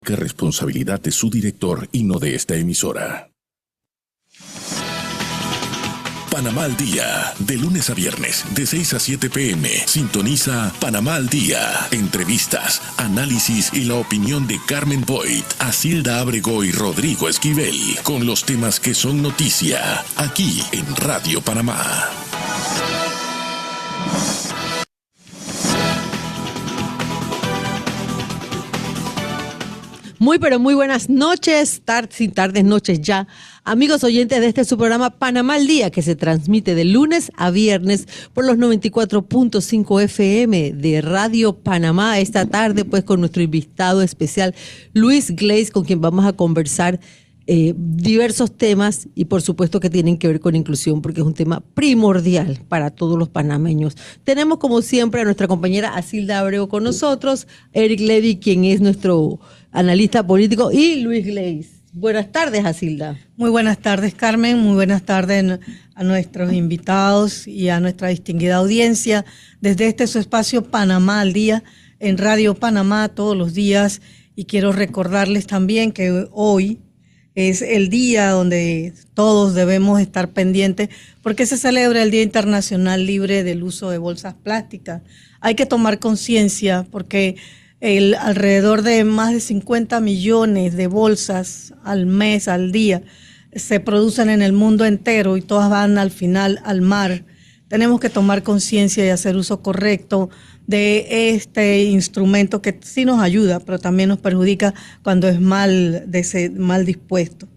que responsabilidad de su director y no de esta emisora. Panamá al Día, de lunes a viernes, de 6 a 7 p.m. Sintoniza Panamá al Día. Entrevistas, análisis y la opinión de Carmen Boyd, Acilda Ábrego y Rodrigo Esquivel, con los temas que son noticia, aquí en Radio Panamá. Muy pero muy buenas noches, tardes, noches ya. Amigos oyentes de este su programa Panamá al Día, que se transmite de lunes a viernes por los 94.5 FM de Radio Panamá. Esta tarde pues con nuestro invitado especial Luis Gleis, con quien vamos a conversar diversos temas y por supuesto que tienen que ver con inclusión, porque es un tema primordial para todos los panameños. Tenemos como siempre a nuestra compañera Acilda Abreu con nosotros, Eric Levy, quien es nuestro analista político, y Luis Gleis. Buenas tardes, Acilda. Muy buenas tardes, Carmen. Muy buenas tardes a nuestros invitados y a nuestra distinguida audiencia desde este su espacio Panamá al Día en Radio Panamá todos los días. Y quiero recordarles también que hoy es el día donde todos debemos estar pendientes porque se celebra el Día Internacional Libre del Uso de Bolsas Plásticas. Hay que tomar conciencia porque alrededor de más de 50 millones de bolsas al mes, al día, se producen en el mundo entero y todas van al final al mar. Tenemos que tomar conciencia y hacer uso correcto de este instrumento que sí nos ayuda, pero también nos perjudica cuando es mal dispuesto.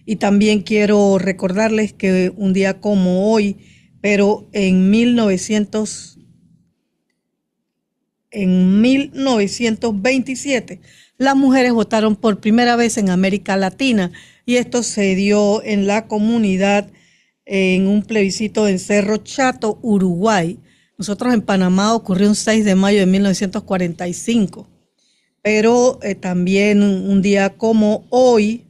Y también quiero recordarles que un día como hoy, pero en 1927, las mujeres votaron por primera vez en América Latina y esto se dio en la comunidad en un plebiscito en Cerro Chato, Uruguay. Nosotros en Panamá ocurrió un 6 de mayo de 1945, pero también un día como hoy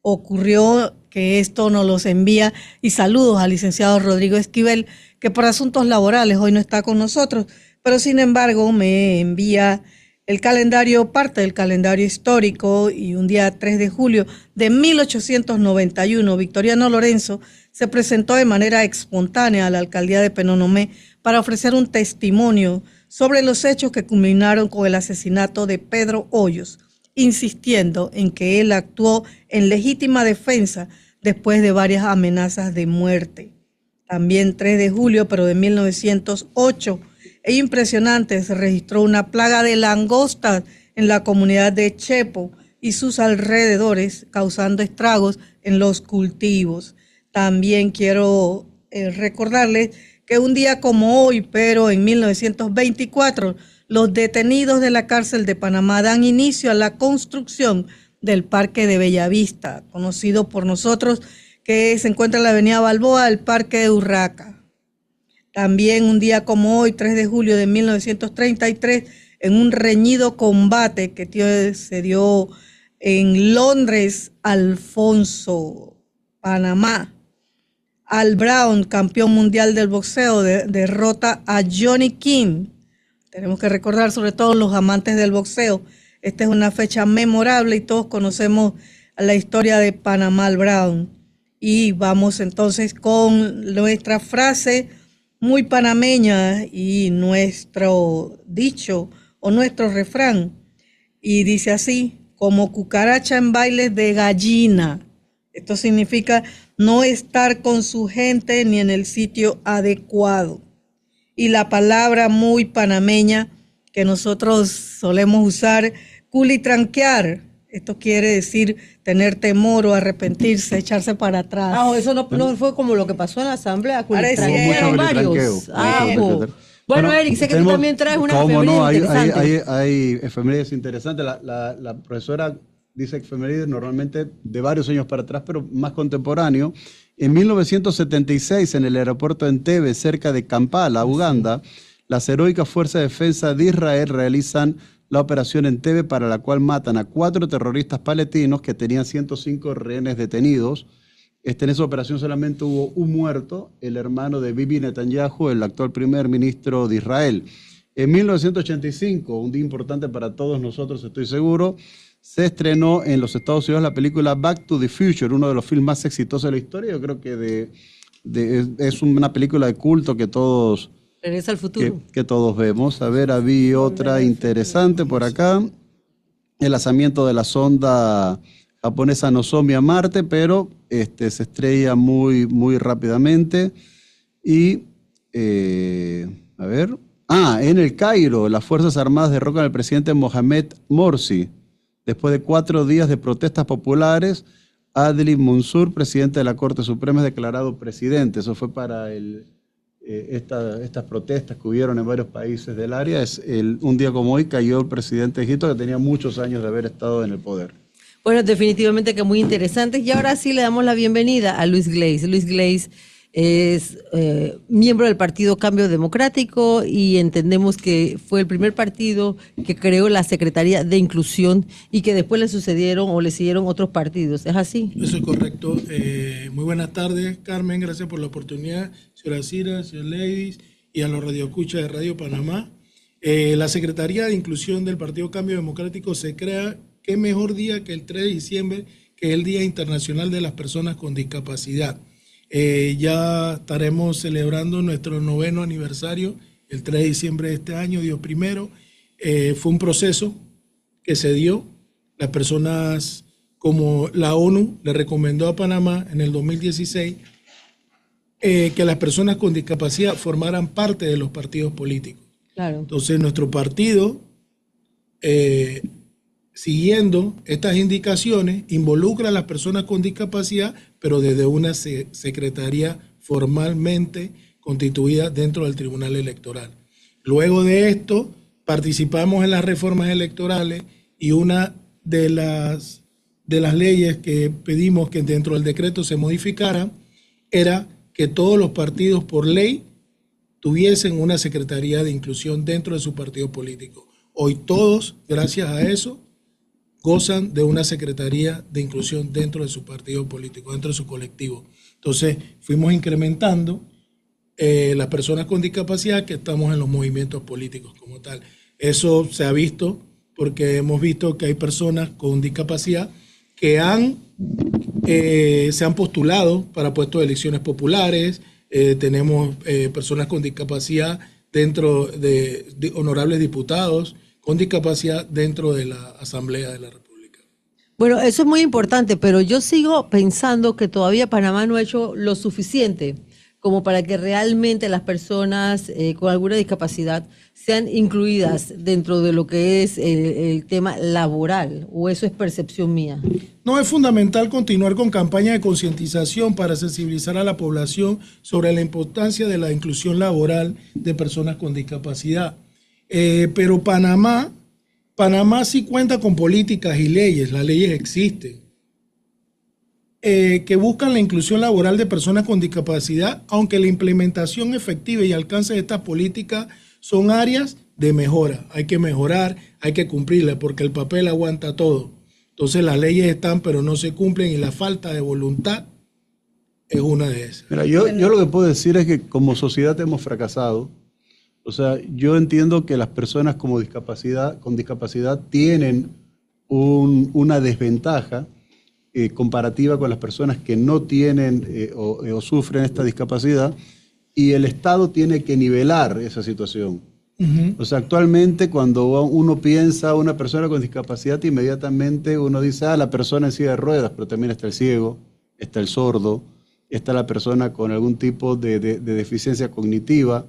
ocurrió que esto nos los envía, y saludos al licenciado Rodrigo Esquivel, que por asuntos laborales hoy no está con nosotros, pero sin embargo me envía el calendario, parte del calendario histórico, y un día 3 de julio de 1891, Victoriano Lorenzo se presentó de manera espontánea a la alcaldía de Penonomé para ofrecer un testimonio sobre los hechos que culminaron con el asesinato de Pedro Hoyos, insistiendo en que él actuó en legítima defensa después de varias amenazas de muerte. También 3 de julio, pero de 1908, es impresionante, se registró una plaga de langostas en la comunidad de Chepo y sus alrededores, causando estragos en los cultivos. También quiero recordarles que un día como hoy, pero en 1924, los detenidos de la cárcel de Panamá dan inicio a la construcción del Parque de Bellavista, conocido por nosotros, que se encuentra en la avenida Balboa, el Parque de Urraca. También un día como hoy, 3 de julio de 1933, en un reñido combate que se dio en Londres, Alfonso, Panamá, Al Brown, campeón mundial del boxeo, derrota a Johnny King. Tenemos que recordar, sobre todo los amantes del boxeo, esta es una fecha memorable y todos conocemos la historia de Panamá Al Brown. Y vamos entonces con nuestra frase muy panameña y nuestro dicho o nuestro refrán. Y dice así: como cucaracha en bailes de gallina. Esto significa no estar con su gente ni en el sitio adecuado. Y la palabra muy panameña que nosotros solemos usar, culitranquear. Esto quiere decir tener temor o arrepentirse, echarse para atrás. Eso no fue como lo que pasó en la asamblea. Parecieron varios. Bueno, Eric, sé que tú también traes una efeméride interesante. Hay efemérides interesantes. La profesora dice efemérides normalmente de varios años para atrás, pero más contemporáneo. En 1976, en el aeropuerto de Entebbe, cerca de Kampala, Uganda, las heroicas fuerzas de defensa de Israel realizan la operación Entebbe, para la cual matan a 4 terroristas palestinos que tenían 105 rehenes detenidos. En esa operación solamente hubo un muerto, el hermano de Bibi Netanyahu, el actual primer ministro de Israel. En 1985, un día importante para todos nosotros, estoy seguro, se estrenó en los Estados Unidos la película Back to the Future, uno de los filmes más exitosos de la historia. Yo creo que es una película de culto que todos... Regresa al futuro. Que todos vemos. A ver, había otra interesante por acá. El lanzamiento de la sonda japonesa Nozomi a Marte, pero se estrella muy, muy rápidamente. Y, a ver... en el Cairo, las Fuerzas Armadas derrocan al presidente Mohamed Morsi. Después de 4 días de protestas populares, Adli Mansour, presidente de la Corte Suprema, es declarado presidente. Eso fue para estas protestas que hubieron en varios países del área. Un día como hoy cayó el presidente de Egipto, que tenía muchos años de haber estado en el poder. Bueno, definitivamente que muy interesante. Y ahora sí le damos la bienvenida a Luis Gleis. Luis Gleis es miembro del Partido Cambio Democrático y entendemos que fue el primer partido que creó la Secretaría de Inclusión y que después le siguieron otros partidos. ¿Es así? Eso es correcto. Muy buenas tardes, Carmen. Gracias por la oportunidad, señora Cira, señor Ladies y a los radioescuchas de Radio Panamá. La Secretaría de Inclusión del Partido Cambio Democrático se crea, qué mejor día que el 3 de diciembre, que es el Día Internacional de las Personas con Discapacidad. Ya estaremos celebrando nuestro 9º aniversario, el 3 de diciembre de este año, Dios primero. Fue un proceso que se dio. Las personas, como la ONU le recomendó a Panamá en el 2016, que las personas con discapacidad formaran parte de los partidos políticos. Claro. Entonces, nuestro partido, siguiendo estas indicaciones, involucra a las personas con discapacidad, pero desde una secretaría formalmente constituida dentro del Tribunal Electoral. Luego de esto, participamos en las reformas electorales y una de las leyes que pedimos que dentro del decreto se modificara era que todos los partidos por ley tuviesen una secretaría de inclusión dentro de su partido político. Hoy todos, gracias a eso, gozan de una secretaría de inclusión dentro de su partido político, dentro de su colectivo. Entonces, fuimos incrementando las personas con discapacidad que estamos en los movimientos políticos como tal. Eso se ha visto porque hemos visto que hay personas con discapacidad que se han postulado para puestos de elecciones populares. Tenemos personas con discapacidad dentro de honorables diputados, con discapacidad dentro de la Asamblea de la República. Bueno, eso es muy importante, pero yo sigo pensando que todavía Panamá no ha hecho lo suficiente como para que realmente las personas con alguna discapacidad sean incluidas dentro de lo que es el tema laboral, o eso es percepción mía. No, es fundamental continuar con campañas de concientización para sensibilizar a la población sobre la importancia de la inclusión laboral de personas con discapacidad. Pero Panamá sí cuenta con políticas y leyes, las leyes existen, que buscan la inclusión laboral de personas con discapacidad, aunque la implementación efectiva y alcance de estas políticas son áreas de mejora. Hay que mejorar, hay que cumplirlas, porque el papel aguanta todo. Entonces las leyes están, pero no se cumplen, y la falta de voluntad es una de esas. Mira, yo lo que puedo decir es que como sociedad hemos fracasado. O sea, yo entiendo que las personas con discapacidad tienen una desventaja comparativa con las personas que no tienen o sufren esta discapacidad, y el Estado tiene que nivelar esa situación. Uh-huh. O sea, actualmente cuando uno piensa una persona con discapacidad, inmediatamente uno dice, la persona en silla de ruedas, pero también está el ciego, está el sordo, está la persona con algún tipo de deficiencia cognitiva.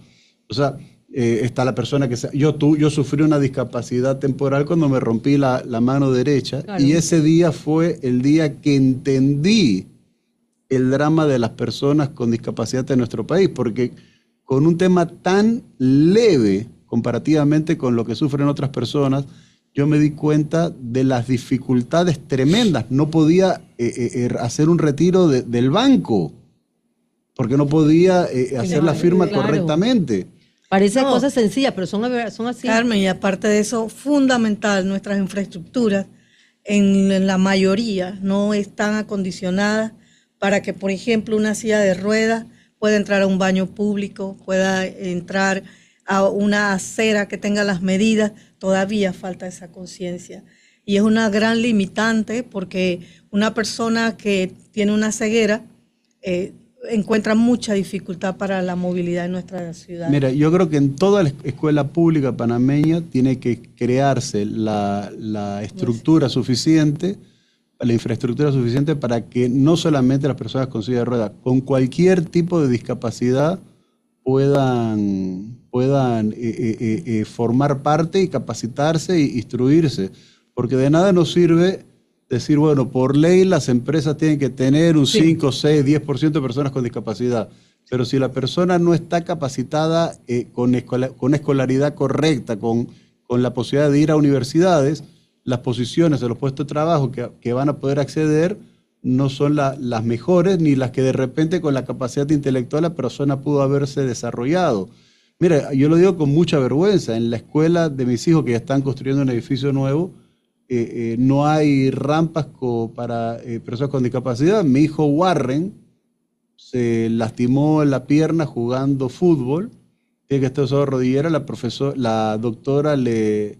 O sea, está la persona que... Yo sufrí una discapacidad temporal cuando me rompí la mano derecha, claro. Y ese día fue el día que entendí el drama de las personas con discapacidad en nuestro país, porque con un tema tan leve comparativamente con lo que sufren otras personas, yo me di cuenta de las dificultades tremendas. No podía hacer un retiro del banco, porque no podía hacer la firma correctamente. Parece cosas sencillas, pero son así. Carmen, y aparte de eso, fundamental, nuestras infraestructuras en la mayoría no están acondicionadas para que, por ejemplo, una silla de ruedas pueda entrar a un baño público, pueda entrar a una acera que tenga las medidas. Todavía falta esa conciencia. y es una gran limitante porque una persona que tiene una ceguera encuentra mucha dificultad para la movilidad en nuestra ciudad. Mira, yo creo que en toda la escuela pública panameña tiene que crearse la estructura suficiente, la infraestructura suficiente para que no solamente las personas con silla de ruedas, con cualquier tipo de discapacidad puedan formar parte y capacitarse e instruirse. Porque de nada nos sirve decir, bueno, por ley las empresas tienen que tener un 5, 6, 10% de personas con discapacidad. Pero si la persona no está capacitada con escolaridad correcta, con la posibilidad de ir a universidades, las posiciones de los puestos de trabajo que van a poder acceder no son las mejores, ni las que de repente con la capacidad intelectual la persona pudo haberse desarrollado. Mira, yo lo digo con mucha vergüenza. En la escuela de mis hijos, que ya están construyendo un edificio nuevo, no hay rampas para personas con discapacidad. Mi hijo Warren se lastimó la pierna jugando fútbol, tiene que estar usando rodillera, la doctora le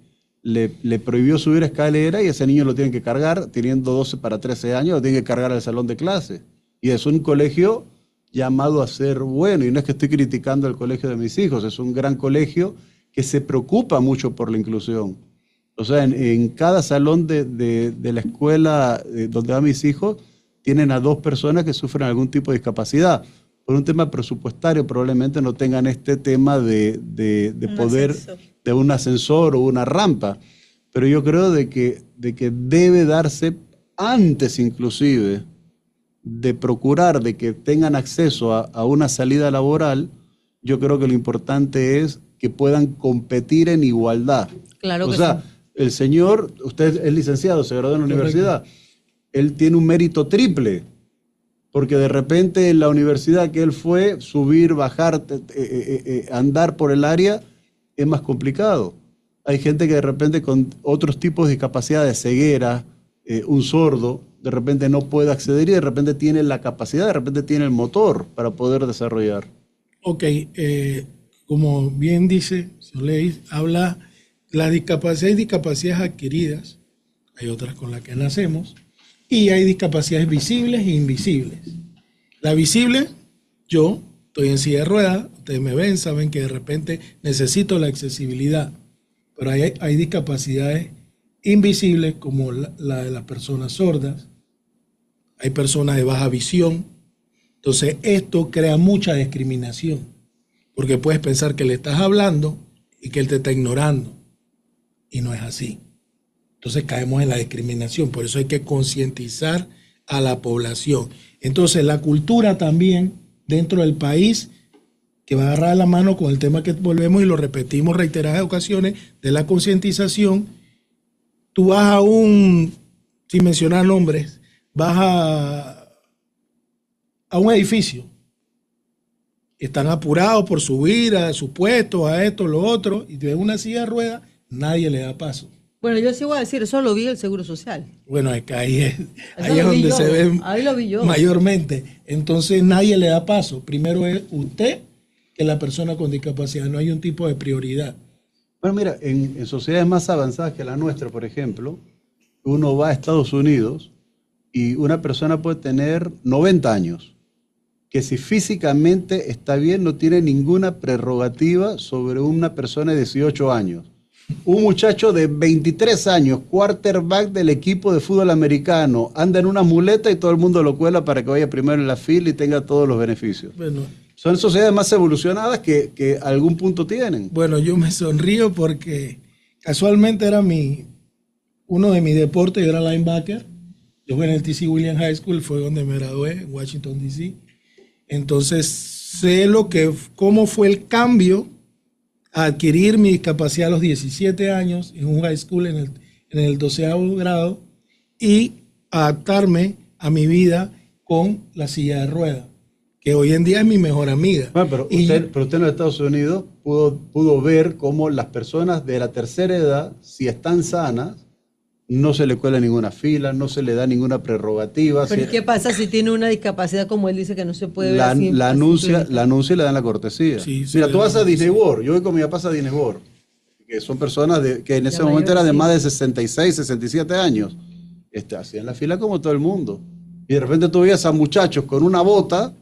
prohibió subir escalera y ese niño lo tienen que cargar, teniendo 12 para 13 años, lo tienen que cargar al salón de clase. Y es un colegio llamado a ser bueno, y no es que estoy criticando el colegio de mis hijos, es un gran colegio que se preocupa mucho por la inclusión. O sea, en cada salón de la escuela donde van mis hijos, tienen a 2 personas que sufren algún tipo de discapacidad. Por un tema presupuestario probablemente no tengan este tema de poder, de un ascensor o una rampa. Pero yo creo de que debe darse antes inclusive de procurar de que tengan acceso a una salida laboral. Yo creo que lo importante es que puedan competir en igualdad. Claro que o sea, sí. El señor, usted es licenciado, se graduó en la universidad, él tiene un mérito triple, porque de repente en la universidad que él fue, subir, bajar, andar por el área es más complicado. Hay gente que de repente con otros tipos de discapacidades, ceguera, un sordo, de repente no puede acceder y de repente tiene la capacidad, de repente tiene el motor para poder desarrollar. Ok, como bien dice Soleil, habla la discapacidad y discapacidades adquiridas, hay otras con las que nacemos, y hay discapacidades visibles e invisibles. La visible, yo estoy en silla de ruedas, ustedes me ven, saben que de repente necesito la accesibilidad, pero hay discapacidades invisibles como la de las personas sordas, hay personas de baja visión. Entonces esto crea mucha discriminación, porque puedes pensar que le estás hablando y que él te está ignorando, y no es así. Entonces caemos en la discriminación, por eso hay que concientizar a la población. Entonces la cultura también dentro del país, que va a agarrar la mano con el tema que volvemos y lo repetimos reiteradas ocasiones, de la concientización. Tú vas sin mencionar nombres, vas a un edificio, están apurados por subir a su puesto, a esto, lo otro, y te ven una silla de ruedas, nadie le da paso. Bueno, yo sí voy a decir, eso lo vi el Seguro Social. Bueno, ahí es Eso lo vi donde yo, se ve ahí lo vi yo. mayormente. Entonces nadie le da paso. Primero es usted que la persona con discapacidad. No hay un tipo de prioridad. Bueno, mira, en sociedades más avanzadas que la nuestra, por ejemplo, uno va a Estados Unidos y una persona puede tener 90 años, que si físicamente está bien no tiene ninguna prerrogativa sobre una persona de 18 años. Un muchacho de 23 años, quarterback del equipo de fútbol americano, anda en una muleta y todo el mundo lo cuela para que vaya primero en la fila y tenga todos los beneficios. Bueno, son sociedades más evolucionadas que algún punto tienen. Bueno, yo me sonrío porque casualmente era uno de mis deportes, yo era linebacker. Yo fui en el T.C. Williams High School, fue donde me gradué, en Washington, D.C. Entonces sé cómo fue el cambio a adquirir mi discapacidad a los 17 años en un high school en el 12º grado y adaptarme a mi vida con la silla de ruedas, que hoy en día es mi mejor amiga. Bueno, pero usted en los Estados Unidos pudo ver cómo las personas de la tercera edad, si están sanas, no se le cuela ninguna fila, no se le da ninguna prerrogativa. Pero ¿qué pasa si tiene una discapacidad como él dice que no se puede ver la anuncia y le dan la cortesía. Sí, mira, tú vas a Disney World, yo voy con mi papá a Disney World, que son personas que en ese momento eran de más de 66, 67 años, hacían la fila como todo el mundo. Y de repente tú veías a muchachos con una bota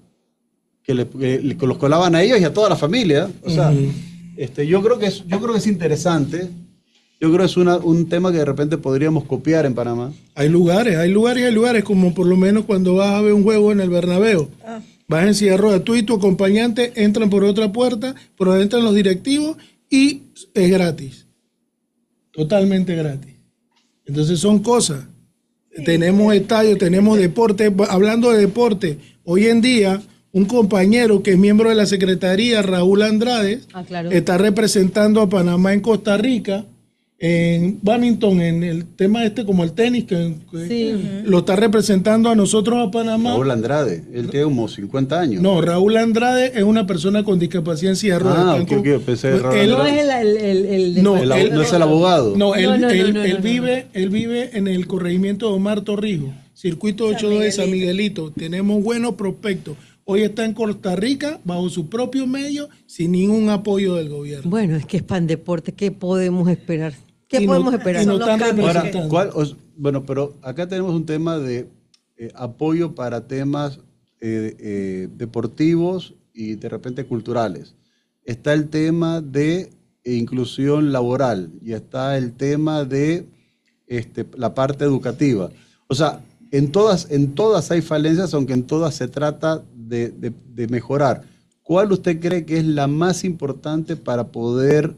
que los colaban a ellos y a toda la familia. O sea, yo creo que es interesante. Yo creo que es un tema que de repente podríamos copiar en Panamá. Hay lugares, como por lo menos cuando vas a ver un juego en el Bernabéu. Vas en silla de ruedas, tú y tu acompañante entran por otra puerta, por ahí entran los directivos y es gratis. Totalmente gratis. Entonces son cosas. Tenemos estadios, tenemos deporte. Hablando de deporte, hoy en día un compañero que es miembro de la Secretaría, Raúl Andrade, está representando a Panamá en Costa Rica, en badminton, en el tema como el tenis, lo está representando a nosotros a Panamá. Raúl Andrade, él tiene como 50 años. No, Raúl Andrade es una persona con discapacidad en silla de ruedas. Pensé que Raúl no es no es el abogado. No, él vive en el corregimiento de Omar Torrijos, circuito 82 de San Miguelito. Tenemos buenos prospectos. Hoy está en Costa Rica bajo su propio medio, sin ningún apoyo del gobierno. Bueno, es que es Pandeporte, ¿qué podemos esperar? ¿Qué podemos esperar? No están representando. Bueno, pero acá tenemos un tema de apoyo para temas deportivos y de repente culturales. Está el tema de inclusión laboral y está el tema de la parte educativa. O sea, en todas hay falencias, aunque en todas se trata de mejorar. ¿Cuál usted cree que es la más importante para poder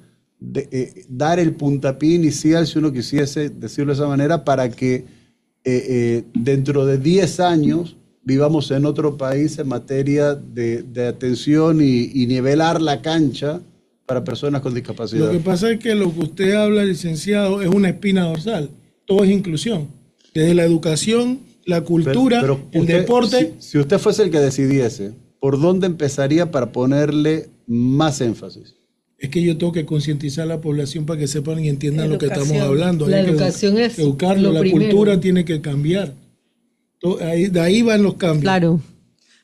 dar el puntapié inicial, si uno quisiese decirlo de esa manera, para que dentro de 10 años vivamos en otro país en materia de atención y nivelar la cancha para personas con discapacidad? Lo que pasa es que lo que usted habla, licenciado, es una espina dorsal. Todo es inclusión. Desde la educación, la cultura, el deporte. Si usted fuese el que decidiese, ¿por dónde empezaría para ponerle más énfasis? Es que yo tengo que concientizar a la población para que sepan y entiendan lo que estamos hablando. La educación es educarlo, la cultura tiene que cambiar. De ahí van los cambios. Claro.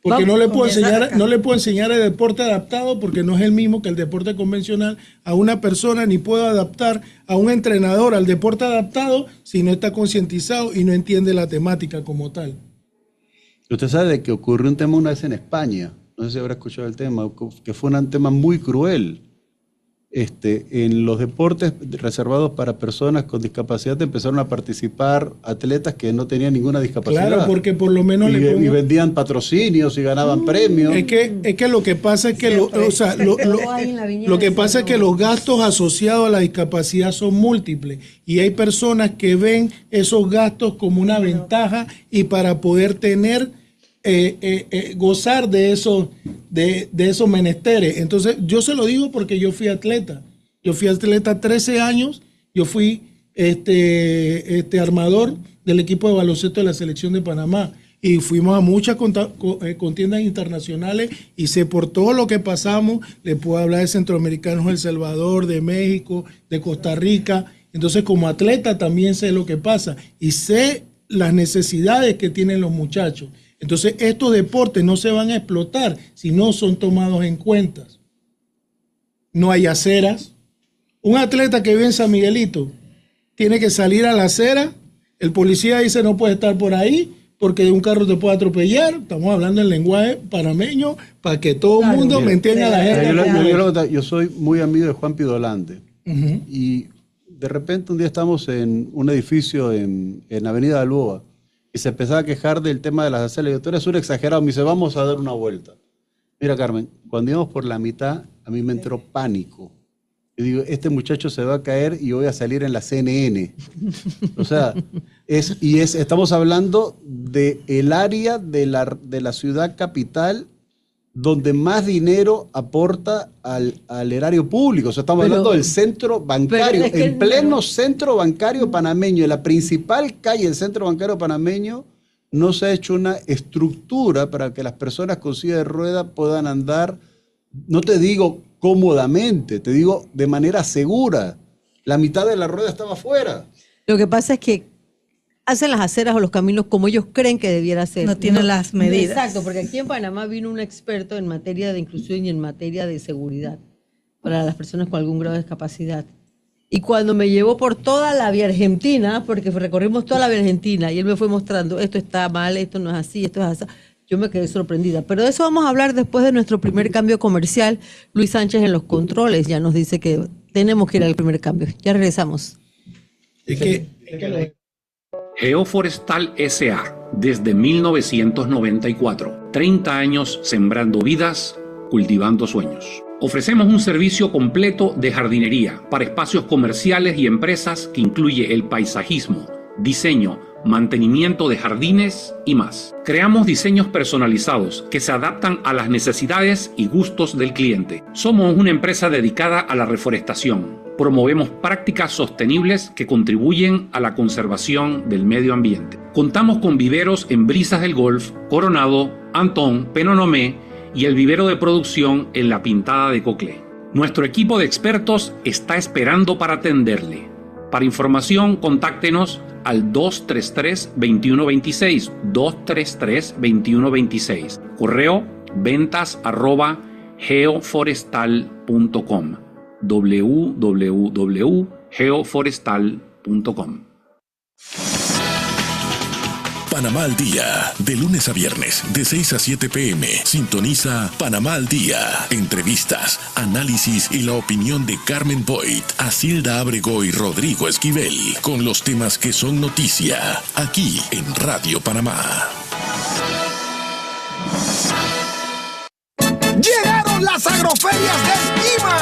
Porque no le puedo enseñar el deporte adaptado porque no es el mismo que el deporte convencional a una persona, ni puedo adaptar a un entrenador al deporte adaptado si no está concientizado y no entiende la temática como tal. Usted sabe de que ocurrió un tema una vez en España, no sé si habrá escuchado el tema, que fue un tema muy cruel. En los deportes reservados para personas con discapacidad empezaron a participar atletas que no tenían ninguna discapacidad. Claro, porque por lo menos y vendían patrocinios y ganaban premios. Es que lo que pasa es que lo que pasa es que los gastos asociados a la discapacidad son múltiples y hay personas que ven esos gastos como una ventaja y para poder tener gozar de esos menesteres. Entonces, yo se lo digo porque yo fui atleta. Yo fui atleta 13 años. Yo fui armador del equipo de baloncesto de la selección de Panamá. Y fuimos a muchas contiendas internacionales y sé por todo lo que pasamos. Le puedo hablar de centroamericanos de El Salvador, de México, de Costa Rica. Entonces, como atleta también sé lo que pasa y sé las necesidades que tienen los muchachos. Entonces, estos deportes no se van a explotar si no son tomados en cuenta. No hay aceras. Un atleta que vive en San Miguelito tiene que salir a la acera. El policía dice no puede estar por ahí porque un carro te puede atropellar. Estamos hablando en lenguaje panameño para que todo el mundo me entienda la gente. Yo soy muy amigo de Juan Pidolante. Y de repente un día estamos en un edificio en Avenida Balboa. Y se empezaba a quejar del tema de las aceras. Yo, tú eres un exagerado. Me dice, vamos a dar una vuelta. Mira, Carmen, cuando íbamos por la mitad, a mí me entró pánico. Yo digo, este muchacho se va a caer y voy a salir en la CNN. O sea, estamos hablando del área de la ciudad capital donde más dinero aporta al erario público. O sea, estamos hablando del centro bancario, en pleno centro bancario panameño, en la principal calle del centro bancario panameño, no se ha hecho una estructura para que las personas con silla de ruedas puedan andar, no te digo cómodamente, te digo de manera segura. La mitad de la rueda estaba afuera. Lo que pasa es que hacen las aceras o los caminos como ellos creen que debiera ser. No tienen las medidas. Exacto, porque aquí en Panamá vino un experto en materia de inclusión y en materia de seguridad para las personas con algún grado de discapacidad. Y cuando me llevó por toda la vía argentina, porque recorrimos toda la vía argentina, y él me fue mostrando, esto está mal, esto no es así, esto es así, yo me quedé sorprendida. Pero de eso vamos a hablar después de nuestro primer cambio comercial. Luis Sánchez en los controles ya nos dice que tenemos que ir al primer cambio. Ya regresamos. Geoforestal S.A. desde 1994. 30 años sembrando vidas, cultivando sueños. Ofrecemos un servicio completo de jardinería para espacios comerciales y empresas que incluye el paisajismo, diseño, mantenimiento de jardines y más. Creamos diseños personalizados que se adaptan a las necesidades y gustos del cliente. Somos una empresa dedicada a la reforestación. Promovemos prácticas sostenibles que contribuyen a la conservación del medio ambiente. Contamos con viveros en Brisas del Golf, Coronado, Antón, Penonomé y el vivero de producción en La Pintada de Coclé. Nuestro equipo de expertos está esperando para atenderle. Para información, contáctenos al 233-2126, 233-2126. Correo ventas@geoforestal.com, www.geoforestal.com. Panamá al Día, de lunes a viernes, de 6 a 7 p.m. Sintoniza Panamá al Día. Entrevistas, análisis y la opinión de Carmen Boyd, Asilda Ábrego y Rodrigo Esquivel, con los temas que son noticia, aquí en Radio Panamá. Llegaron las agroferias del Lima.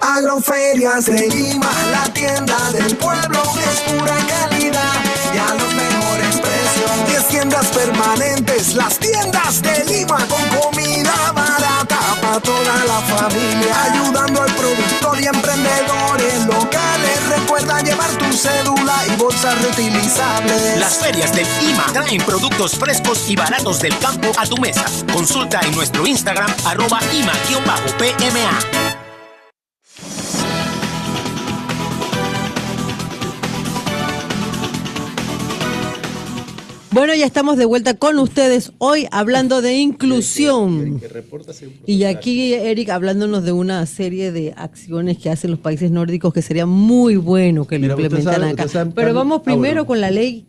Agroferias de Lima, la tienda del pueblo, es pura calidad y a los mejores precios. 10 tiendas permanentes, las tiendas de Lima, con comida barata para toda la familia, ayudando al productor y emprendedores locales. Recuerda llevar tu cédula y bolsas reutilizables. Las ferias del Lima traen productos frescos y baratos del campo a tu mesa. Consulta en nuestro Instagram @ima_PMA. Bueno, ya estamos de vuelta con ustedes hoy hablando de inclusión. Y aquí Eric hablándonos de una serie de acciones que hacen los países nórdicos que sería muy bueno que lo implementaran acá. Pero vamos primero con la ley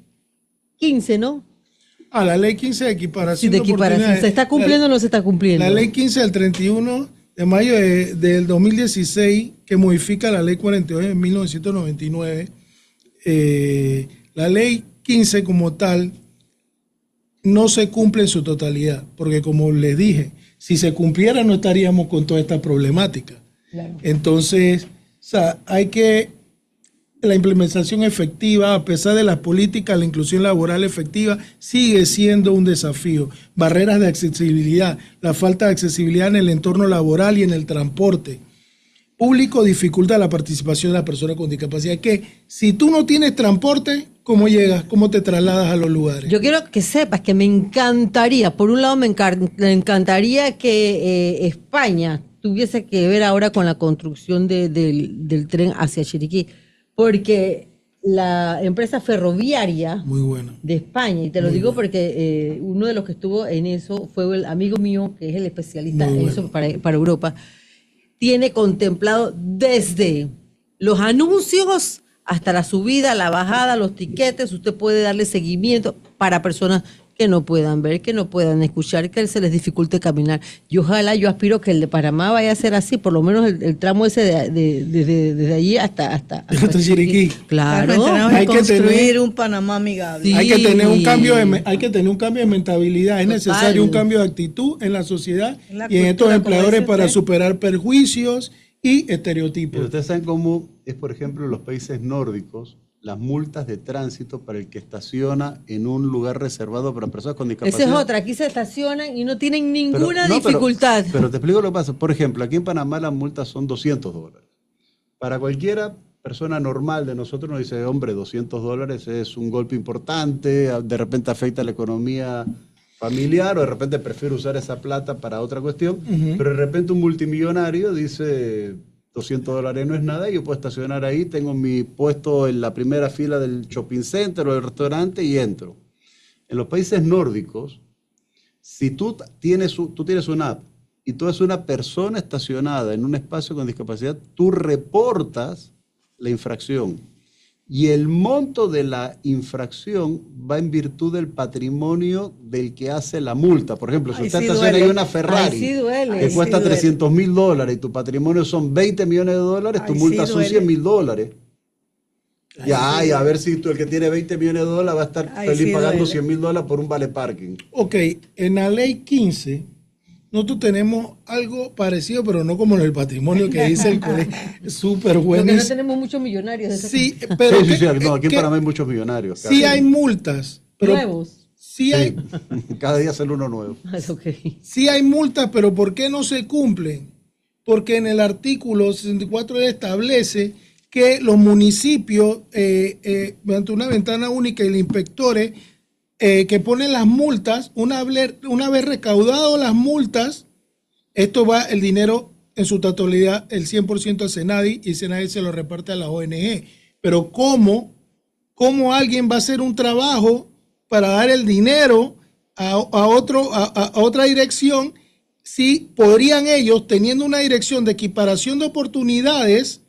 15, ¿no? La ley 15 de equiparación. Sí, de equiparación. ¿Se está cumpliendo o no se está cumpliendo? La ley 15 del 31 de mayo del 2016, que modifica la ley 42 de 1999. La ley 15 como tal no se cumple en su totalidad, porque como les dije, si se cumpliera no estaríamos con toda esta problemática. Claro. Entonces, hay que la implementación efectiva, a pesar de las políticas, la inclusión laboral efectiva sigue siendo un desafío. Barreras de accesibilidad, la falta de accesibilidad en el entorno laboral y en el transporte público dificulta la participación de las personas con discapacidad. Que si tú no tienes transporte, ¿cómo llegas? ¿Cómo te trasladas a los lugares? Yo quiero que sepas que me encantaría, por un lado me encantaría que España tuviese que ver ahora con la construcción del tren hacia Chiriquí, porque la empresa ferroviaria muy buena de España, y te lo muy digo buena. Porque uno de los que estuvo en eso fue el amigo mío, que es el especialista muy en bueno. Eso para Europa, tiene contemplado desde los anuncios hasta la subida, la bajada, los tiquetes. Usted puede darle seguimiento para personas que no puedan ver, que no puedan escuchar, que se les dificulte caminar. Y ojalá, yo aspiro que el de Panamá vaya a ser así, por lo menos el tramo ese desde allí hasta Chiriquí. Claro. Hay que construir un Panamá amigable. Sí. Hay que tener un cambio de mentalidad. Es necesario un cambio de actitud en la sociedad y en estos empleadores para superar perjuicios y estereotipos. Pero ustedes saben cómo es, por ejemplo, en los países nórdicos, las multas de tránsito para el que estaciona en un lugar reservado para personas con discapacidad. Esa es otra, aquí se estacionan y no tienen ninguna dificultad. Pero te explico lo que pasa. Por ejemplo, aquí en Panamá las multas son $200. Para cualquiera persona normal de nosotros nos dice, hombre, $200 es un golpe importante, de repente afecta la economía familiar, o de repente prefiero usar esa plata para otra cuestión, pero de repente un multimillonario dice, $200 no es nada, yo puedo estacionar ahí, tengo mi puesto en la primera fila del shopping center o del restaurante y entro. En los países nórdicos, si tú tienes una app y tú eres una persona estacionada en un espacio con discapacidad, tú reportas la infracción. Y el monto de la infracción va en virtud del patrimonio del que hace la multa. Por ejemplo, si usted estaciona ahí una Ferrari que cuesta $300,000 y tu patrimonio son $20 millones, tu multa son $100,000. Ya, y a ver si tú, el que tiene $20 millones va a estar feliz pagando $100,000 por un vale parking. Ok, en la ley 15, nosotros tenemos algo parecido, pero no como en el patrimonio que dice el colegio. Súper bueno. Porque no tenemos muchos millonarios. Sí, pero sí, no, aquí en Panamá hay muchos millonarios. Sí hay multas. Pero nuevos. Sí hay. Cada día sale uno nuevo. Okay. Sí hay multas, pero ¿por qué no se cumplen? Porque en el artículo 64 establece que los municipios, mediante una ventana única y los inspectores que ponen las multas, una vez recaudado las multas, esto va el dinero en su totalidad, el 100% a Senadi, y Senadi se lo reparte a la ONG. Pero ¿cómo alguien va a hacer un trabajo para dar el dinero a otra dirección si podrían ellos, teniendo una dirección de equiparación de oportunidades,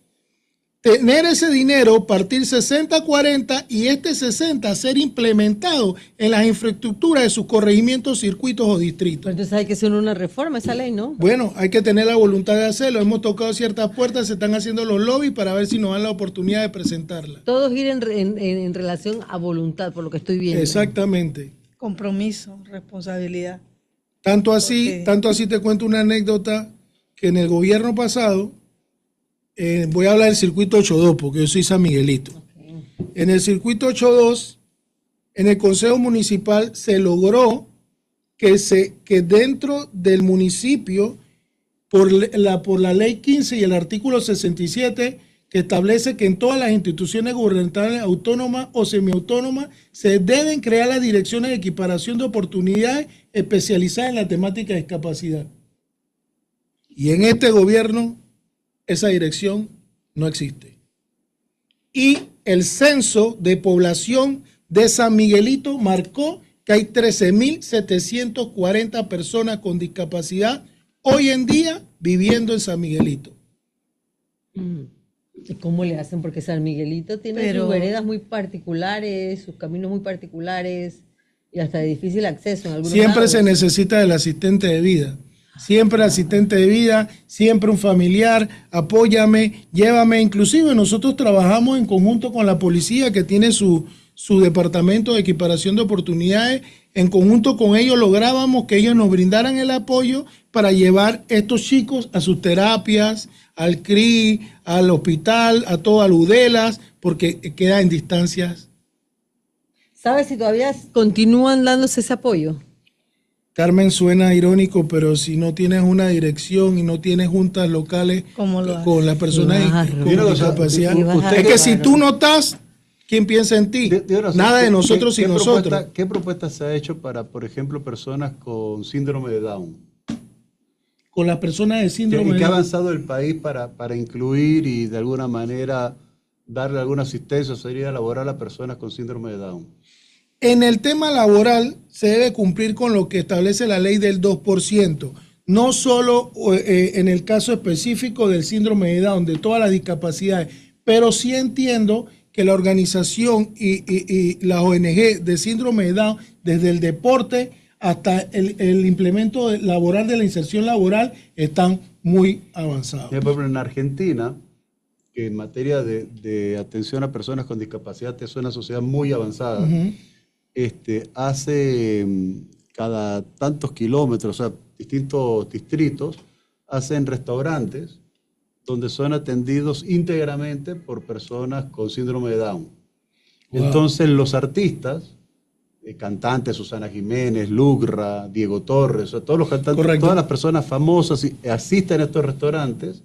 tener ese dinero, partir 60-40 y este 60 ser implementado en las infraestructuras de sus corregimientos, circuitos o distritos? Pero entonces hay que hacer una reforma a esa ley, ¿no? Bueno, hay que tener la voluntad de hacerlo. Hemos tocado ciertas puertas, se están haciendo los lobbies para ver si nos dan la oportunidad de presentarla. Todos ir en relación a voluntad, por lo que estoy viendo. Exactamente. Compromiso, responsabilidad. Tanto así te cuento una anécdota que en el gobierno pasado, voy a hablar del circuito 8.2 porque yo soy San Miguelito. Okay. En el circuito 8.2, en el Consejo Municipal se logró que dentro del municipio, por la ley 15 y el artículo 67, que establece que en todas las instituciones gubernamentales autónomas o semiautónomas se deben crear las direcciones de equiparación de oportunidades especializadas en la temática de discapacidad. Y en este gobierno esa dirección no existe. Y el censo de población de San Miguelito marcó que hay 13.740 personas con discapacidad hoy en día viviendo en San Miguelito. ¿Cómo le hacen? Porque San Miguelito tiene sus veredas muy particulares, sus caminos muy particulares y hasta de difícil acceso en algunos Siempre lados. Se necesita del asistente de vida. Siempre asistente de vida, siempre un familiar, apóyame, llévame. Inclusive nosotros trabajamos en conjunto con la policía que tiene su departamento de equiparación de oportunidades. En conjunto con ellos lográbamos que ellos nos brindaran el apoyo para llevar estos chicos a sus terapias, al CRI, al hospital, a todas las UDELAS, porque queda en distancias. ¿Sabes si todavía continúan dándose ese apoyo? Carmen, suena irónico, pero si no tienes una dirección y no tienes juntas locales con las personas con discapacidad, es que si tú no estás, ¿quién piensa en ti? Nada de nosotros sin nosotros. ¿Qué propuesta se ha hecho para, por ejemplo, personas con síndrome de Down? Con las personas de síndrome de Down. ¿Y qué ha avanzado el país para incluir y de alguna manera darle alguna asistencia o salida laboral a personas con síndrome de Down? En el tema laboral se debe cumplir con lo que establece la ley del 2%, no solo en el caso específico del síndrome de Down, de todas las discapacidades, pero sí entiendo que la organización y la ONG de síndrome de Down, desde el deporte hasta el implemento laboral de la inserción laboral, están muy avanzados. Por ejemplo, en Argentina, que en materia de atención a personas con discapacidad es una sociedad muy avanzada. Uh-huh. Hace cada tantos kilómetros, o sea, distintos distritos, hacen restaurantes donde son atendidos íntegramente por personas con síndrome de Down. Wow. Entonces los artistas, cantantes, Susana Jiménez, Lugra, Diego Torres, o sea, todos los cantantes, correcto, todas las personas famosas asisten a estos restaurantes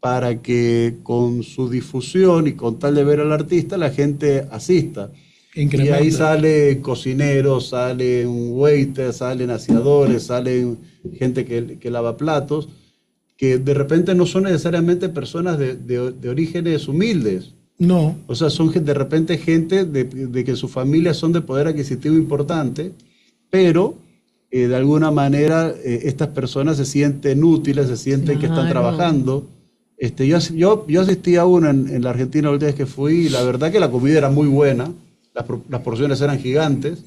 para que con su difusión y con tal de ver al artista la gente asista. Increíble. Y ahí salen cocineros, salen waiters, salen aseadores, salen gente que lava platos, que de repente no son necesariamente personas de orígenes humildes. No. O sea, son de repente gente de que sus familias son de poder adquisitivo importante, pero de alguna manera estas personas se sienten útiles, se sienten que están trabajando Yo asistí a uno en la Argentina la última vez que fui, y la verdad que la comida era muy buena, las porciones eran gigantes,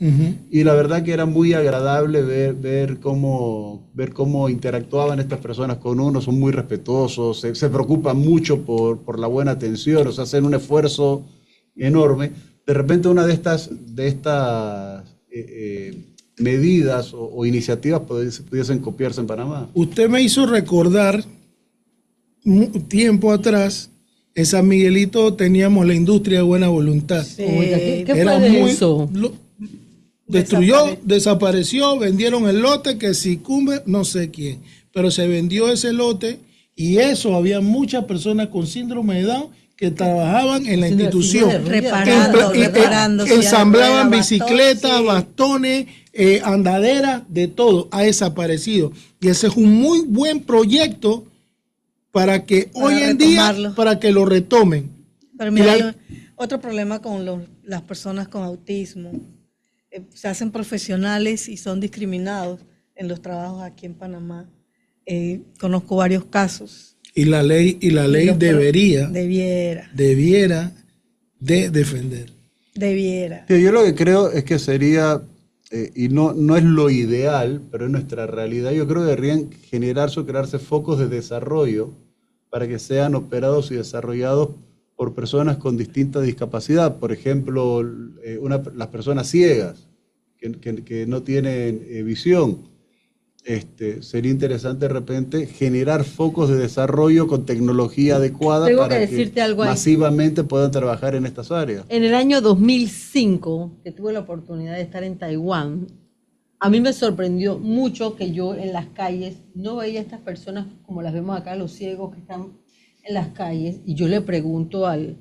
y la verdad que era muy agradable ver cómo interactuaban estas personas con uno. Son muy respetuosos, se preocupan mucho por la buena atención, o sea, hacen un esfuerzo enorme. De repente una de estas medidas o iniciativas pudiesen copiarse en Panamá. Usted me hizo recordar tiempo atrás, en San Miguelito teníamos la industria de buena voluntad. Sí. Oiga, ¿qué Era fue de muy, eso? Desapareció, vendieron el lote que si cumbe, no sé quién, pero se vendió ese lote, y eso había muchas personas con síndrome de Down que trabajaban en la institución, reparando, ensamblaban bicicletas, bastones, andaderas, de todo. Ha desaparecido, y ese es un muy buen proyecto para que hoy en día, para que lo retomen. Pero mira, hay otro problema con las personas con autismo. Se hacen profesionales y son discriminados en los trabajos aquí en Panamá. Conozco varios casos. Y la ley debiera de defender. Debiera. Sí, yo lo que creo es que sería, y no es lo ideal, pero es nuestra realidad, yo creo que deberían crearse focos de desarrollo para que sean operados y desarrollados por personas con distinta discapacidad. Por ejemplo, las personas ciegas que no tienen visión. Sería interesante de repente generar focos de desarrollo con tecnología adecuada para que masivamente puedan trabajar en estas áreas. En el año 2005, que tuve la oportunidad de estar en Taiwán, a mí me sorprendió mucho que yo en las calles no veía a estas personas como las vemos acá, los ciegos que están en las calles, y yo le pregunto al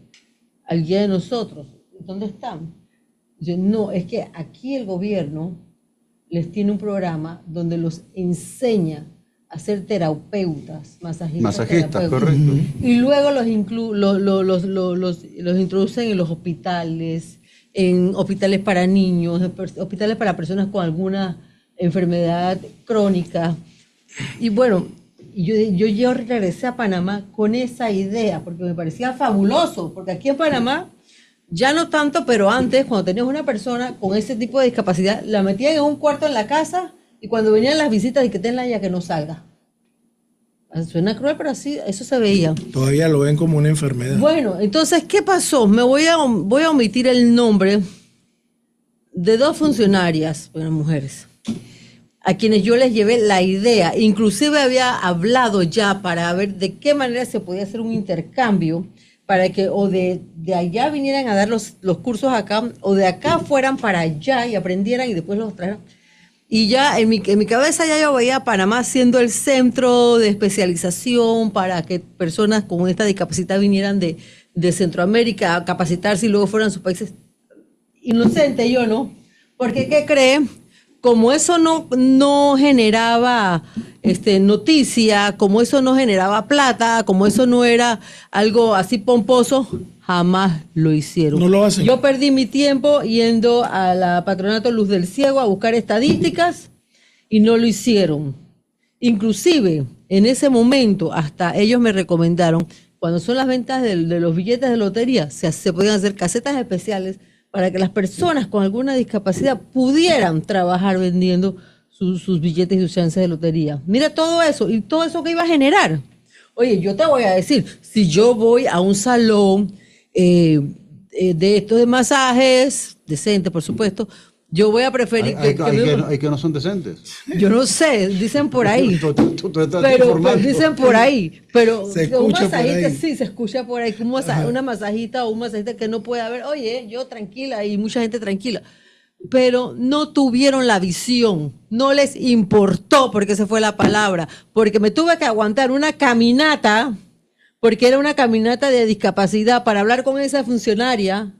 guía de nosotros, ¿dónde están? Dice, no, es que aquí el gobierno les tiene un programa donde los enseña a ser terapeutas, masajistas, correcto. Y luego los introducen en los hospitales, en hospitales para niños, hospitales para personas con alguna enfermedad crónica. Y bueno, yo regresé a Panamá con esa idea, porque me parecía fabuloso, porque aquí en Panamá, ya no tanto, pero antes, cuando tenías una persona con ese tipo de discapacidad, la metían en un cuarto en la casa, y cuando venían las visitas, y que tenla ya que no salga. Suena cruel, pero así, eso se veía. Todavía lo ven como una enfermedad. Bueno, entonces, ¿qué pasó? Voy a omitir el nombre de dos funcionarias, bueno, mujeres, a quienes yo les llevé la idea. Inclusive había hablado ya para ver de qué manera se podía hacer un intercambio para que o de allá vinieran a dar los cursos acá, o de acá fueran para allá y aprendieran y después los trajeran. Y ya en mi cabeza ya yo veía a Panamá siendo el centro de especialización para que personas con esta discapacidad vinieran de Centroamérica a capacitarse y luego fueran a sus países. Inocente yo, ¿no? Porque, ¿qué cree? Como eso no generaba noticia, como eso no generaba plata, como eso no era algo así pomposo, jamás lo hicieron. No lo hacen. Yo perdí mi tiempo yendo a la Patronato Luz del Ciego a buscar estadísticas y no lo hicieron. Inclusive, en ese momento, hasta ellos me recomendaron, cuando son las ventas de los billetes de lotería, se podían hacer casetas especiales para que las personas con alguna discapacidad pudieran trabajar vendiendo sus billetes y sus chances de lotería. Mira todo eso, y todo eso que iba a generar. Oye, yo te voy a decir, si yo voy a un salón de estos de masajes, decente por supuesto, yo voy a preferir hay que no son decentes. Yo no sé, dicen por ahí. Tú estás pero informando. Dicen por ahí. Pero se un escucha masajista por ahí. sí se escucha por ahí. Una masajista o un masajista que no puede haber, oye, yo tranquila y mucha gente tranquila. Pero no tuvieron la visión, no les importó, porque esa fue la palabra, porque me tuve que aguantar una caminata, porque era una caminata de discapacidad para hablar con esa funcionaria,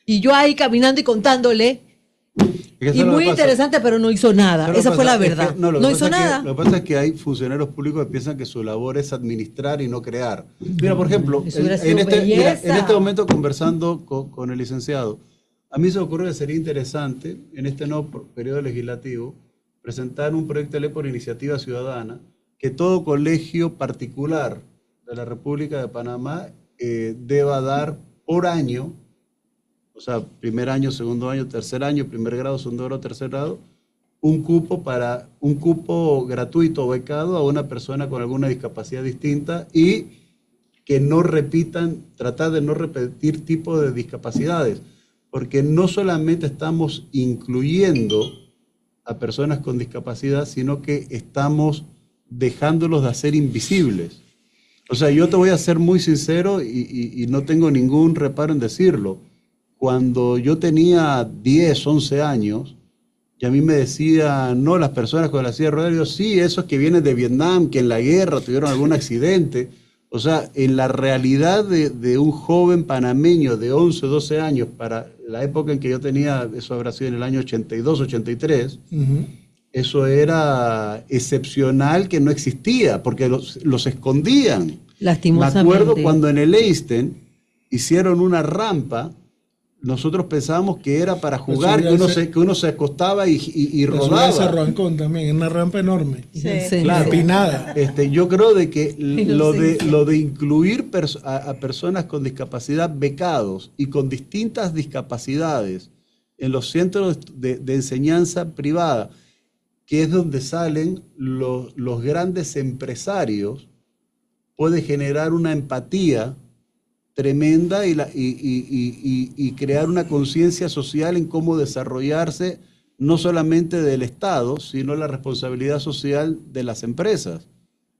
y yo ahí caminando y contándole. Y muy interesante, pero no hizo nada. Esa fue la verdad. No hizo nada. Lo que pasa es que hay funcionarios públicos que piensan que su labor es administrar y no crear. Mira, por ejemplo, en este momento conversando con el licenciado, a mí se me ocurre que sería interesante, en este nuevo periodo legislativo, presentar un proyecto de ley por iniciativa ciudadana, que todo colegio particular de la República de Panamá deba dar por año, o sea, primer año, segundo año, tercer año, primer grado, segundo grado, tercer grado, un cupo gratuito o becado a una persona con alguna discapacidad distinta y que no repitan, tratar de no repetir tipo de discapacidades, porque no solamente estamos incluyendo a personas con discapacidad, sino que estamos dejándolos de hacer invisibles. O sea, yo te voy a ser muy sincero y no tengo ningún reparo en decirlo. Cuando yo tenía 10, 11 años, y a mí me decían, no, las personas con la silla de ruedas, yo sí, esos que vienen de Vietnam, que en la guerra tuvieron algún accidente. O sea, en la realidad de un joven panameño de 11, 12 años, para la época en que yo tenía, eso habrá sido en el año 82, 83, eso era excepcional, que no existía, porque los escondían. Lastimosamente. Me acuerdo cuando en el Einstein hicieron una rampa, nosotros pensábamos que era para jugar, que uno se acostaba y rodaba. Ese Roncón también, una rampa enorme. Sí. Claro. Empinada. Yo creo de que lo de incluir a personas con discapacidad becados y con distintas discapacidades en los centros de enseñanza privada, que es donde salen los grandes empresarios, puede generar una empatía tremenda y crear una conciencia social en cómo desarrollarse, no solamente del Estado, sino la responsabilidad social de las empresas.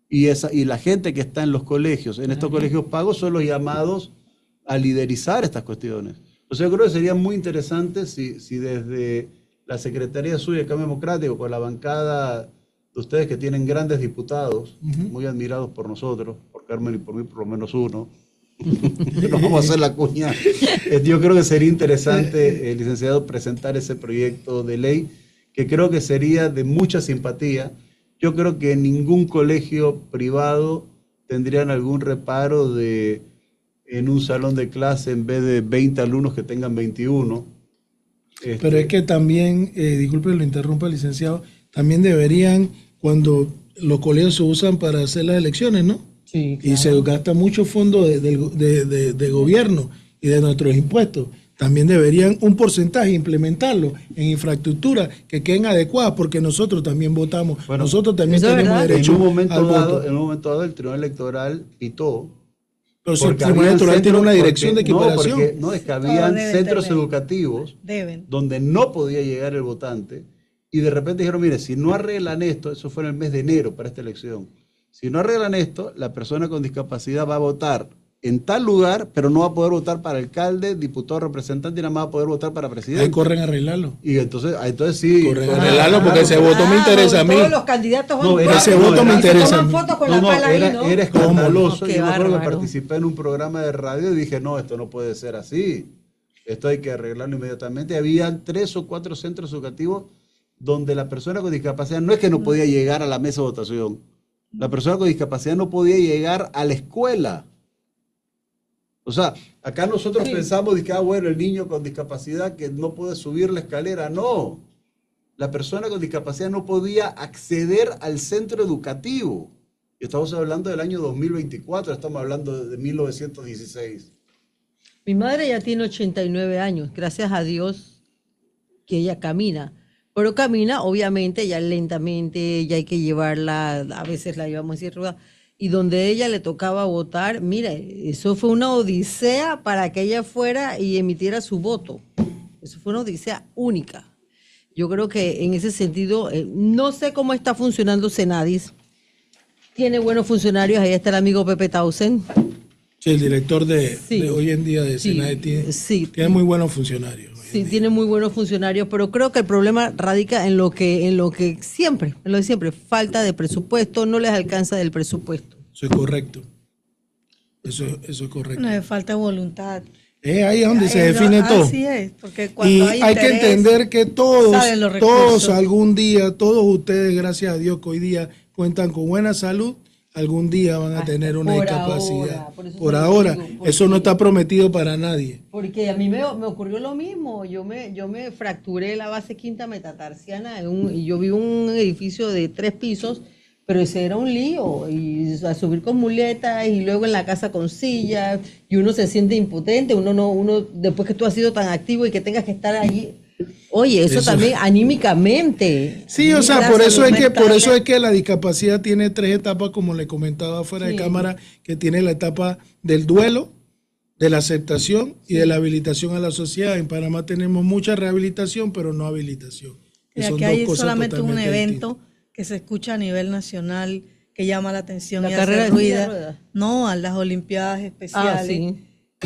Y la gente que está en los colegios, en estos colegios pagos, son los llamados a liderizar estas cuestiones. O sea, yo creo que sería muy interesante si desde la Secretaría suya de Cambio Democrático, con la bancada de ustedes que tienen grandes diputados, muy admirados por nosotros, por Carmen y por mí por lo menos uno, nos vamos a hacer la cuña. Yo creo que sería interesante, licenciado, presentar ese proyecto de ley, que creo que sería de mucha simpatía. Yo creo que ningún colegio privado tendrían algún reparo en un salón de clase, en vez de 20 alumnos, que tengan 21. Pero es que también, disculpe, lo interrumpa, licenciado, también deberían, cuando los colegios se usan para hacer las elecciones, ¿no? Sí, claro. Y se gasta mucho fondo de gobierno y de nuestros impuestos. También deberían un porcentaje implementarlo en infraestructura que queden adecuadas, porque nosotros también votamos, Bueno, nosotros también eso es tenemos verdad. derecho En un momento dado, el Tribunal Electoral pitó. Pero si el Porque Tribunal habían Electoral tiene una centros- dirección de equiparación. es que habían deben centros tener. educativos Deben. donde no podía llegar el votante, y de repente dijeron, mire, si no arreglan esto, eso fue en el mes de enero para esta elección, si no arreglan esto, la persona con discapacidad va a votar en tal lugar, pero no va a poder votar para alcalde, diputado, representante, y nada más va a poder votar para presidente. Ahí corren a arreglarlo. Y entonces sí. Corren a arreglarlo, porque ese voto me interesa a mí. Todos los candidatos van No, a era- ese voto me interesa a mí. fotos con No, la pala ahí, ¿no? era escandaloso. ¿Cómo? Qué Yo me acuerdo que bárbaro. participé en un programa de radio y dije, no, esto no puede ser así. Esto hay que arreglarlo inmediatamente. Habían 3 o 4 centros educativos donde la persona con discapacidad no es que no podía llegar a la mesa de votación. La persona con discapacidad no podía llegar a la escuela. O sea, acá nosotros pensamos de que, bueno, el niño con discapacidad que no puede subir la escalera. No. La persona con discapacidad no podía acceder al centro educativo. Y estamos hablando del año 2024, estamos hablando de 1916. Mi madre ya tiene 89 años, gracias a Dios que ella camina. Pero camina, obviamente, ya lentamente, ya hay que llevarla, a veces la llevamos así rueda. Y donde ella le tocaba votar, mira, eso fue una odisea para que ella fuera y emitiera su voto. Eso fue una odisea única. Yo creo que en ese sentido, no sé cómo está funcionando Senadis. Tiene buenos funcionarios, ahí está el amigo Pepe Tausen. Sí, el director de Sí. hoy en día de Sí, Senade sí. tiene muy buenos funcionarios. hoy Sí, en día. tiene muy buenos funcionarios, pero creo que el problema radica en lo que siempre, falta de presupuesto, no les alcanza del presupuesto. Eso es correcto. Eso es correcto. No, es falta de voluntad. Ahí es donde se Ay, define no, todo. Así es, porque cuando Y hay hay que interés, entender que todos salen los recursos. algún día, todos ustedes, gracias a Dios que hoy día cuentan con buena salud, algún día van a tener una por discapacidad. ahora, por eso Por se lo ahora, digo, porque- eso no está prometido para nadie. Porque a mí me ocurrió lo mismo, yo me fracturé la base quinta metatarsiana y yo vi un edificio de 3 pisos, Pero ese era un lío, y a subir con muletas y luego en la casa con sillas, y uno se siente impotente, uno después que tú has sido tan activo y que tengas que estar allí. Oye, eso también anímicamente. Sí, o sea, por eso es que la discapacidad tiene 3 etapas, como le comentaba fuera de cámara, que tiene la etapa del duelo, de la aceptación y de la habilitación a la sociedad. En Panamá tenemos mucha rehabilitación, pero no habilitación. Y aquí hay solamente un evento que se escucha a nivel nacional que llama la atención. La carrera de rueda. No, a las Olimpiadas Especiales. Sí.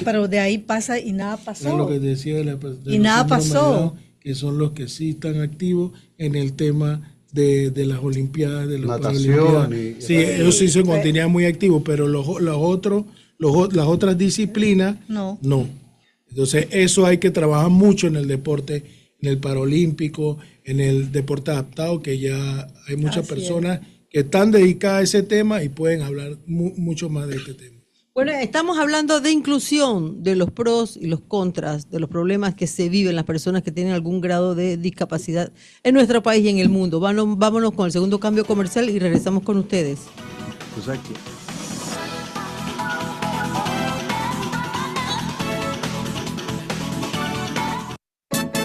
Pero de ahí pasa y nada pasó. Es lo que decía de y nada pasó. Que son los que sí están activos en el tema de las Olimpiadas, de las natación. Sí, ellos sí se mantenían muy activos, pero las otras disciplinas no. Entonces eso hay que trabajar mucho en el deporte, en el paralímpico, en el deporte adaptado, que ya hay muchas personas que están dedicadas a ese tema y pueden hablar mucho más de este tema. Bueno, estamos hablando de inclusión, de los pros y los contras, de los problemas que se viven las personas que tienen algún grado de discapacidad en nuestro país y en el mundo. Vámonos con el segundo cambio comercial y regresamos con ustedes. Pues aquí.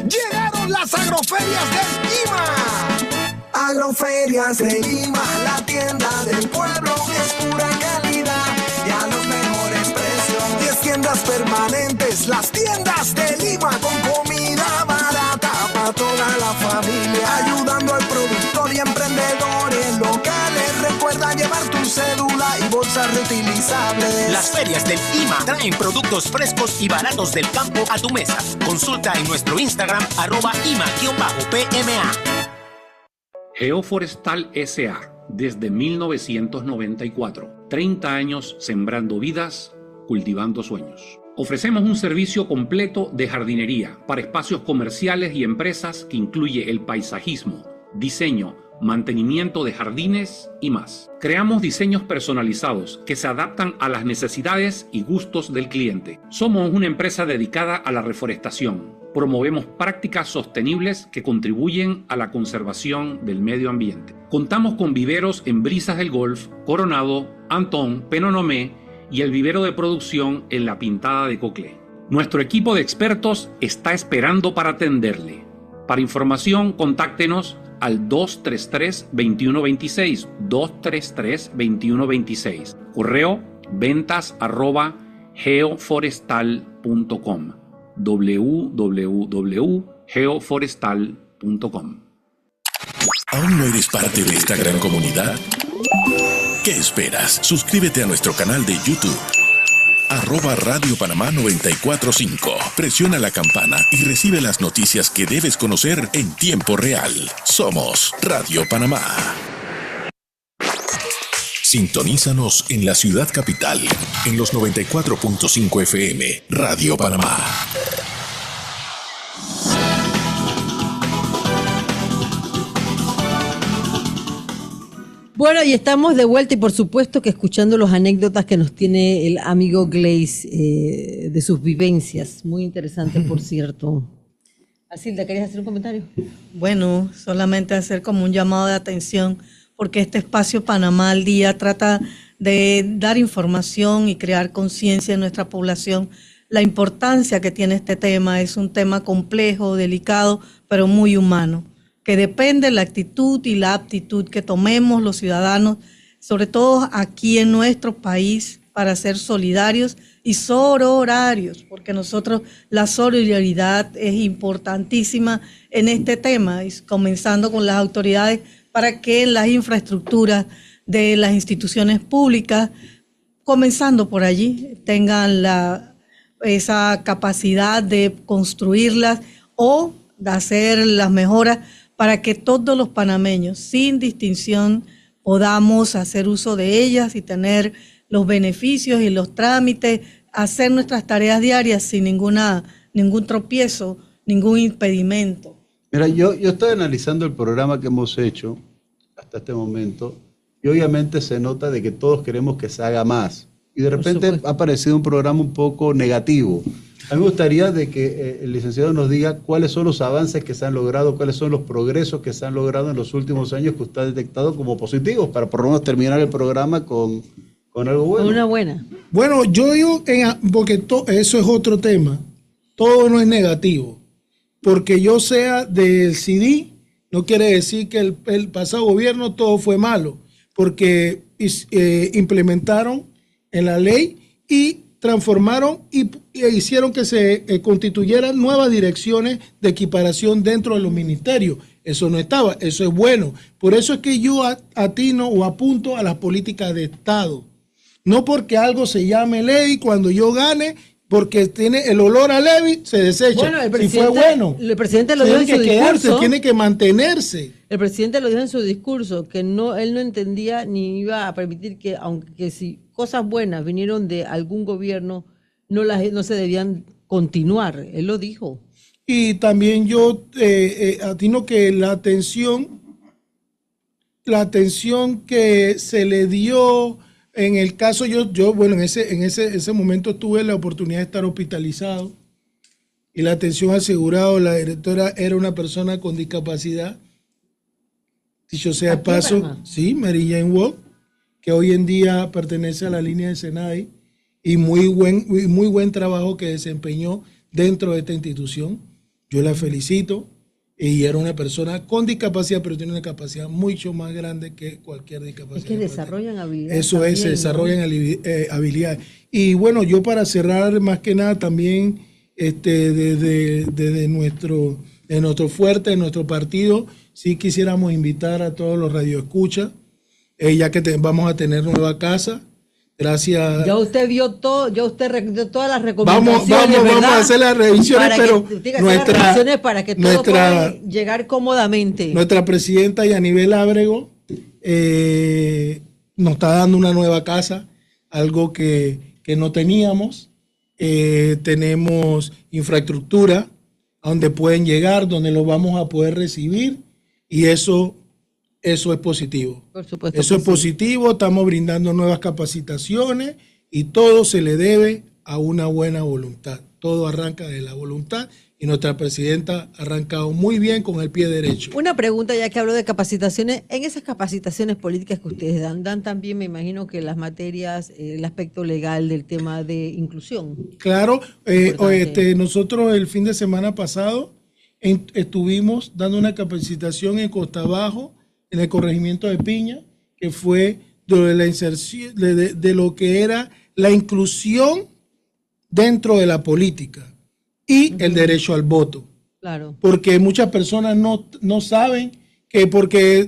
Llegaron las agroferias del IMA. Agroferias del IMA, la tienda del pueblo es pura calidad y a los mejores precios. 10 tiendas permanentes, las tiendas del IMA con comida barata para toda la familia, ayudando al productor y emprendedores locales. Recuerda llevar tu cédula y bolsas reutilizables. Las ferias del IMA traen productos frescos y baratos del campo a tu mesa. Consulta en nuestro Instagram @IMA_PMA. Geoforestal S.A. desde 1994. 30 años sembrando vidas, cultivando sueños. Ofrecemos un servicio completo de jardinería para espacios comerciales y empresas que incluye el paisajismo, diseño, mantenimiento de jardines y más. Creamos diseños personalizados que se adaptan a las necesidades y gustos del cliente. Somos una empresa dedicada a la reforestación. Promovemos prácticas sostenibles que contribuyen a la conservación del medio ambiente. Contamos con viveros en Brisas del Golf, Coronado, Antón, Penonomé y el vivero de producción en La Pintada de Coclé. Nuestro equipo de expertos está esperando para atenderle. Para información, contáctenos al 233-2126, 233-2126. Correo ventas@geoforestal.com, www.geoforestal.com. ¿Aún no eres parte de esta gran comunidad? ¿Qué esperas? Suscríbete a nuestro canal de YouTube. @Radio Panamá 945. Presiona la campana y recibe las noticias que debes conocer en tiempo real. Somos Radio Panamá. Sintonízanos en la ciudad capital, en los 94.5 FM, Radio Panamá. Bueno, y estamos de vuelta y por supuesto que escuchando las anécdotas que nos tiene el amigo Glaze de sus vivencias. Muy interesante, por cierto. Asilda, ¿querías hacer un comentario? Bueno, solamente hacer como un llamado de atención, porque este espacio Panamá al Día trata de dar información y crear conciencia en nuestra población. La importancia que tiene este tema es un tema complejo, delicado, pero muy humano, que depende de la actitud y la aptitud que tomemos los ciudadanos, sobre todo aquí en nuestro país, para ser solidarios y sororarios, porque nosotros la solidaridad es importantísima en este tema, y comenzando con las autoridades para que las infraestructuras de las instituciones públicas, comenzando por allí, tengan esa capacidad de construirlas o de hacer las mejoras para que todos los panameños, sin distinción, podamos hacer uso de ellas y tener los beneficios y los trámites, hacer nuestras tareas diarias sin ningún tropiezo, ningún impedimento. Mira, yo estoy analizando el programa que hemos hecho hasta este momento y obviamente se nota de que todos queremos que se haga más. Y de repente ha parecido un programa un poco negativo. A mí me gustaría de que el licenciado nos diga cuáles son los avances que se han logrado, cuáles son los progresos que se han logrado en los últimos años que usted ha detectado como positivos, para por lo menos terminar el programa con algo bueno. Una buena. Bueno, yo digo, porque eso es otro tema, todo no es negativo. Porque yo sea del CD, no quiere decir que el pasado gobierno todo fue malo, porque implementaron en la ley y transformaron e hicieron que se constituyeran nuevas direcciones de equiparación dentro de los ministerios. Eso no estaba, eso es bueno. Por eso es que yo atino o apunto a las políticas de Estado. No porque algo se llame ley, cuando yo gane, porque tiene el olor a ley, se desecha. Bueno, si fue bueno, el presidente lo dijo en su discurso. Tiene que mantenerse. El presidente lo dijo en su discurso, que él no entendía ni iba a permitir que, aunque si cosas buenas vinieron de algún gobierno, no se debían continuar. Él lo dijo. Y también yo atino que la atención que se le dio en el caso, bueno, en ese momento tuve la oportunidad de estar hospitalizado y la atención asegurada, la directora era una persona con discapacidad. Dicho sea de paso, sí, Mary Jane Walk, que hoy en día pertenece a la línea de Senai, y muy buen trabajo que desempeñó dentro de esta institución. Yo la felicito. Y era una persona con discapacidad, pero tiene una capacidad mucho más grande que cualquier discapacidad. Es que desarrollan habilidades. Eso es, se desarrollan habilidades. Y bueno, yo para cerrar, más que nada, también desde nuestro fuerte, de nuestro partido, sí quisiéramos invitar a todos los radioescuchas, ya que vamos a tener nueva casa. Gracias. Ya usted vio todo, ya usted dio todas las recomendaciones. Vamos a hacer las revisiones, para que todo pueda llegar cómodamente. Nuestra presidenta Yanibel Ábrego nos está dando una nueva casa, algo que no teníamos. Tenemos infraestructura a donde pueden llegar, donde los vamos a poder recibir, y eso es positivo. Por supuesto. Eso es positivo, estamos brindando nuevas capacitaciones y todo se le debe a una buena voluntad. Todo arranca de la voluntad y nuestra presidenta ha arrancado muy bien con el pie derecho. Una pregunta, ya que hablo de capacitaciones, en esas capacitaciones políticas que ustedes dan también, me imagino que las materias, el aspecto legal del tema de inclusión. Claro, nosotros el fin de semana pasado estuvimos dando una capacitación en Costa Bajo, en el corregimiento de Piña, que fue de la inserción, de lo que era la inclusión dentro de la política y el derecho al voto. Claro. Porque muchas personas no saben que porque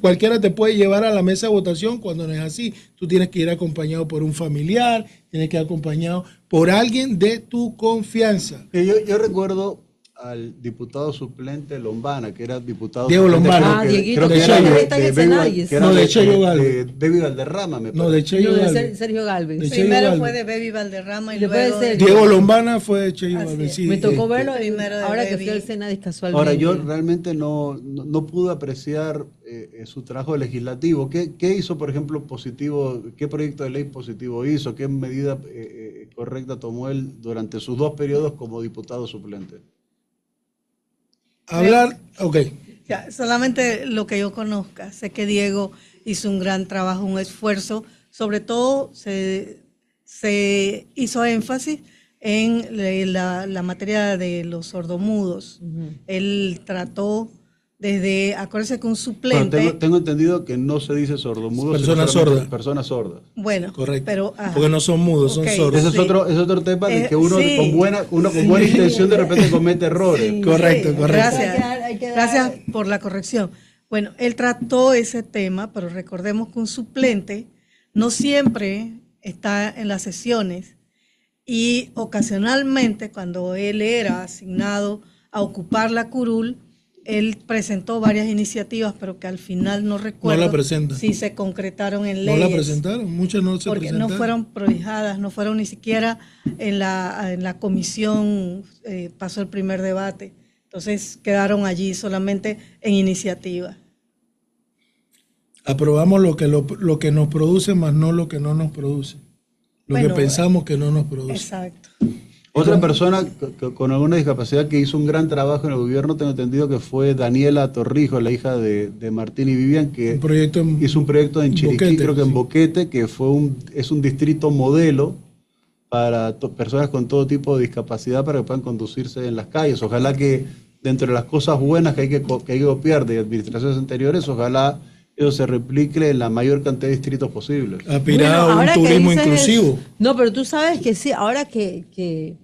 cualquiera te puede llevar a la mesa de votación cuando no es así. Tú tienes que ir acompañado por un familiar, tienes que ir acompañado por alguien de tu confianza. Yo recuerdo al diputado suplente Lombana, que era diputado Diego Lombana. Creo que era de Cheyo Galvez. De Baby Valderrama, me parece. No, de Cheyo Galvez. Sergio Galvez. Primero fue de Baby Valderrama y luego Diego Lombana fue de Cheyo Galvez. Sí, me tocó verlo primero ahora que Baby. fui al Senadis casualmente. Ahora, yo realmente no pude apreciar su trabajo legislativo. ¿Qué hizo, por ejemplo, positivo? ¿Qué proyecto de ley positivo hizo? ¿Qué medida correcta tomó él durante sus 2 periodos como diputado suplente? Ya, solamente lo que yo conozca. Sé que Diego hizo un gran trabajo, un esfuerzo. Sobre todo se hizo énfasis en la materia de los sordomudos. Él trató desde, acuérdense que un suplente... Bueno, tengo entendido que no se dice sordomudos, personas sordas. Personas sordas. Bueno, correcto. Pero, porque no son mudos, son sordos. Ese es otro tema de que uno con buena intención de repente comete errores. Sí, correcto. Gracias por la corrección. Bueno, él trató ese tema, pero recordemos que un suplente no siempre está en las sesiones y ocasionalmente cuando él era asignado a ocupar la curul, él presentó varias iniciativas, pero que al final no recuerdo si se concretaron en leyes. No la presentaron, muchas no se porque presentaron. No fueron prohijadas, no fueron ni siquiera en la comisión, pasó el primer debate. Entonces quedaron allí solamente en iniciativa. Aprobamos lo que nos produce, más no lo que no nos produce. Lo que pensamos que no nos produce. Exacto. Otra persona con alguna discapacidad que hizo un gran trabajo en el gobierno, tengo entendido que fue Daniela Torrijos, la hija de Martín y Vivian, que hizo un proyecto en Chiriquí, Boquete, creo que en sí. Boquete, que es un distrito modelo para personas con todo tipo de discapacidad para que puedan conducirse en las calles. Ojalá que dentro de las cosas buenas que hay que copiar de administraciones anteriores, ojalá eso se replique en la mayor cantidad de distritos posibles. Aspirado a un ahora que turismo dices inclusivo. eso- no, pero tú sabes que sí, ahora que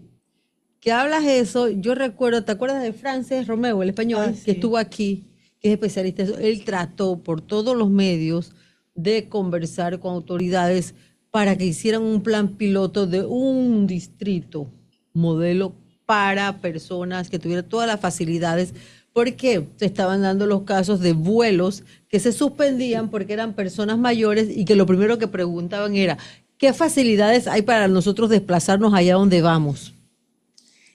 hablas eso, yo recuerdo, ¿te acuerdas de Frances Romeo, el español, Ah, que sí. estuvo aquí, que es especialista en eso? Él trató por todos los medios de conversar con autoridades para que hicieran un plan piloto de un distrito modelo para personas que tuvieran todas las facilidades, porque se estaban dando los casos de vuelos que se suspendían porque eran personas mayores y que lo primero que preguntaban era, ¿qué facilidades hay para nosotros desplazarnos allá donde vamos?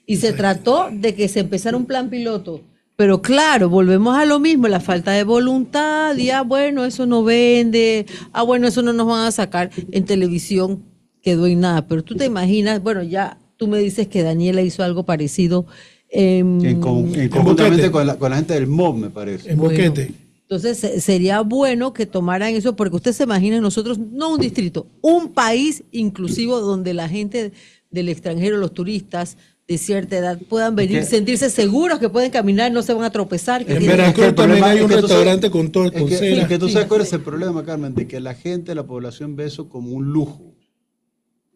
Y se trató de que se empezara un plan piloto. Pero claro, volvemos a lo mismo, la falta de voluntad, y bueno, eso no vende, bueno, eso no nos van a sacar en televisión, quedó en nada. Pero tú te imaginas, bueno, ya tú me dices que Daniela hizo algo parecido Conjuntamente con la gente del MOB, me parece. En Boquete. Entonces sería bueno que tomaran eso, porque usted se imagina nosotros, no un distrito, un país inclusivo donde la gente del extranjero, los turistas de cierta edad puedan venir, sentirse seguros que pueden caminar, no se van a tropezar. Que En tienen- Veracruz Es que el también problema hay es un que tú restaurante sabes- con todo, con cera. Es que tú sabes cuál es el problema, Carmen, de que la gente, la población ve eso como un lujo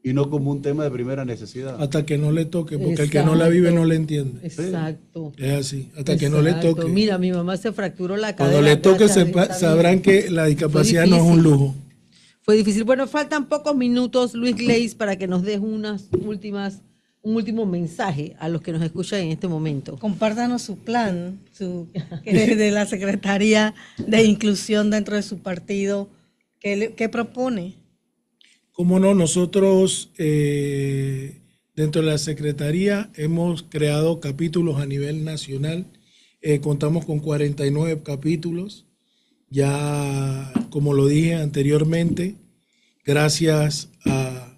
y no como un tema de primera necesidad. Hasta que no le toque, porque el que no la vive no le entiende. Exacto. Es así, hasta que no le Exacto. toque. Mira, mi mamá se fracturó la cadera. Cuando le toque gracias a esta sabrán vida. que la discapacidad Fue no es un difícil. lujo. Fue difícil. Bueno, faltan pocos minutos, Luis Gleis, para que nos des un último mensaje a los que nos escuchan en este momento. Compártanos su plan, que es de la Secretaría de Inclusión dentro de su partido. ¿Qué propone? Cómo no, nosotros dentro de la Secretaría hemos creado capítulos a nivel nacional. Contamos con 49 capítulos. Ya, como lo dije anteriormente, gracias a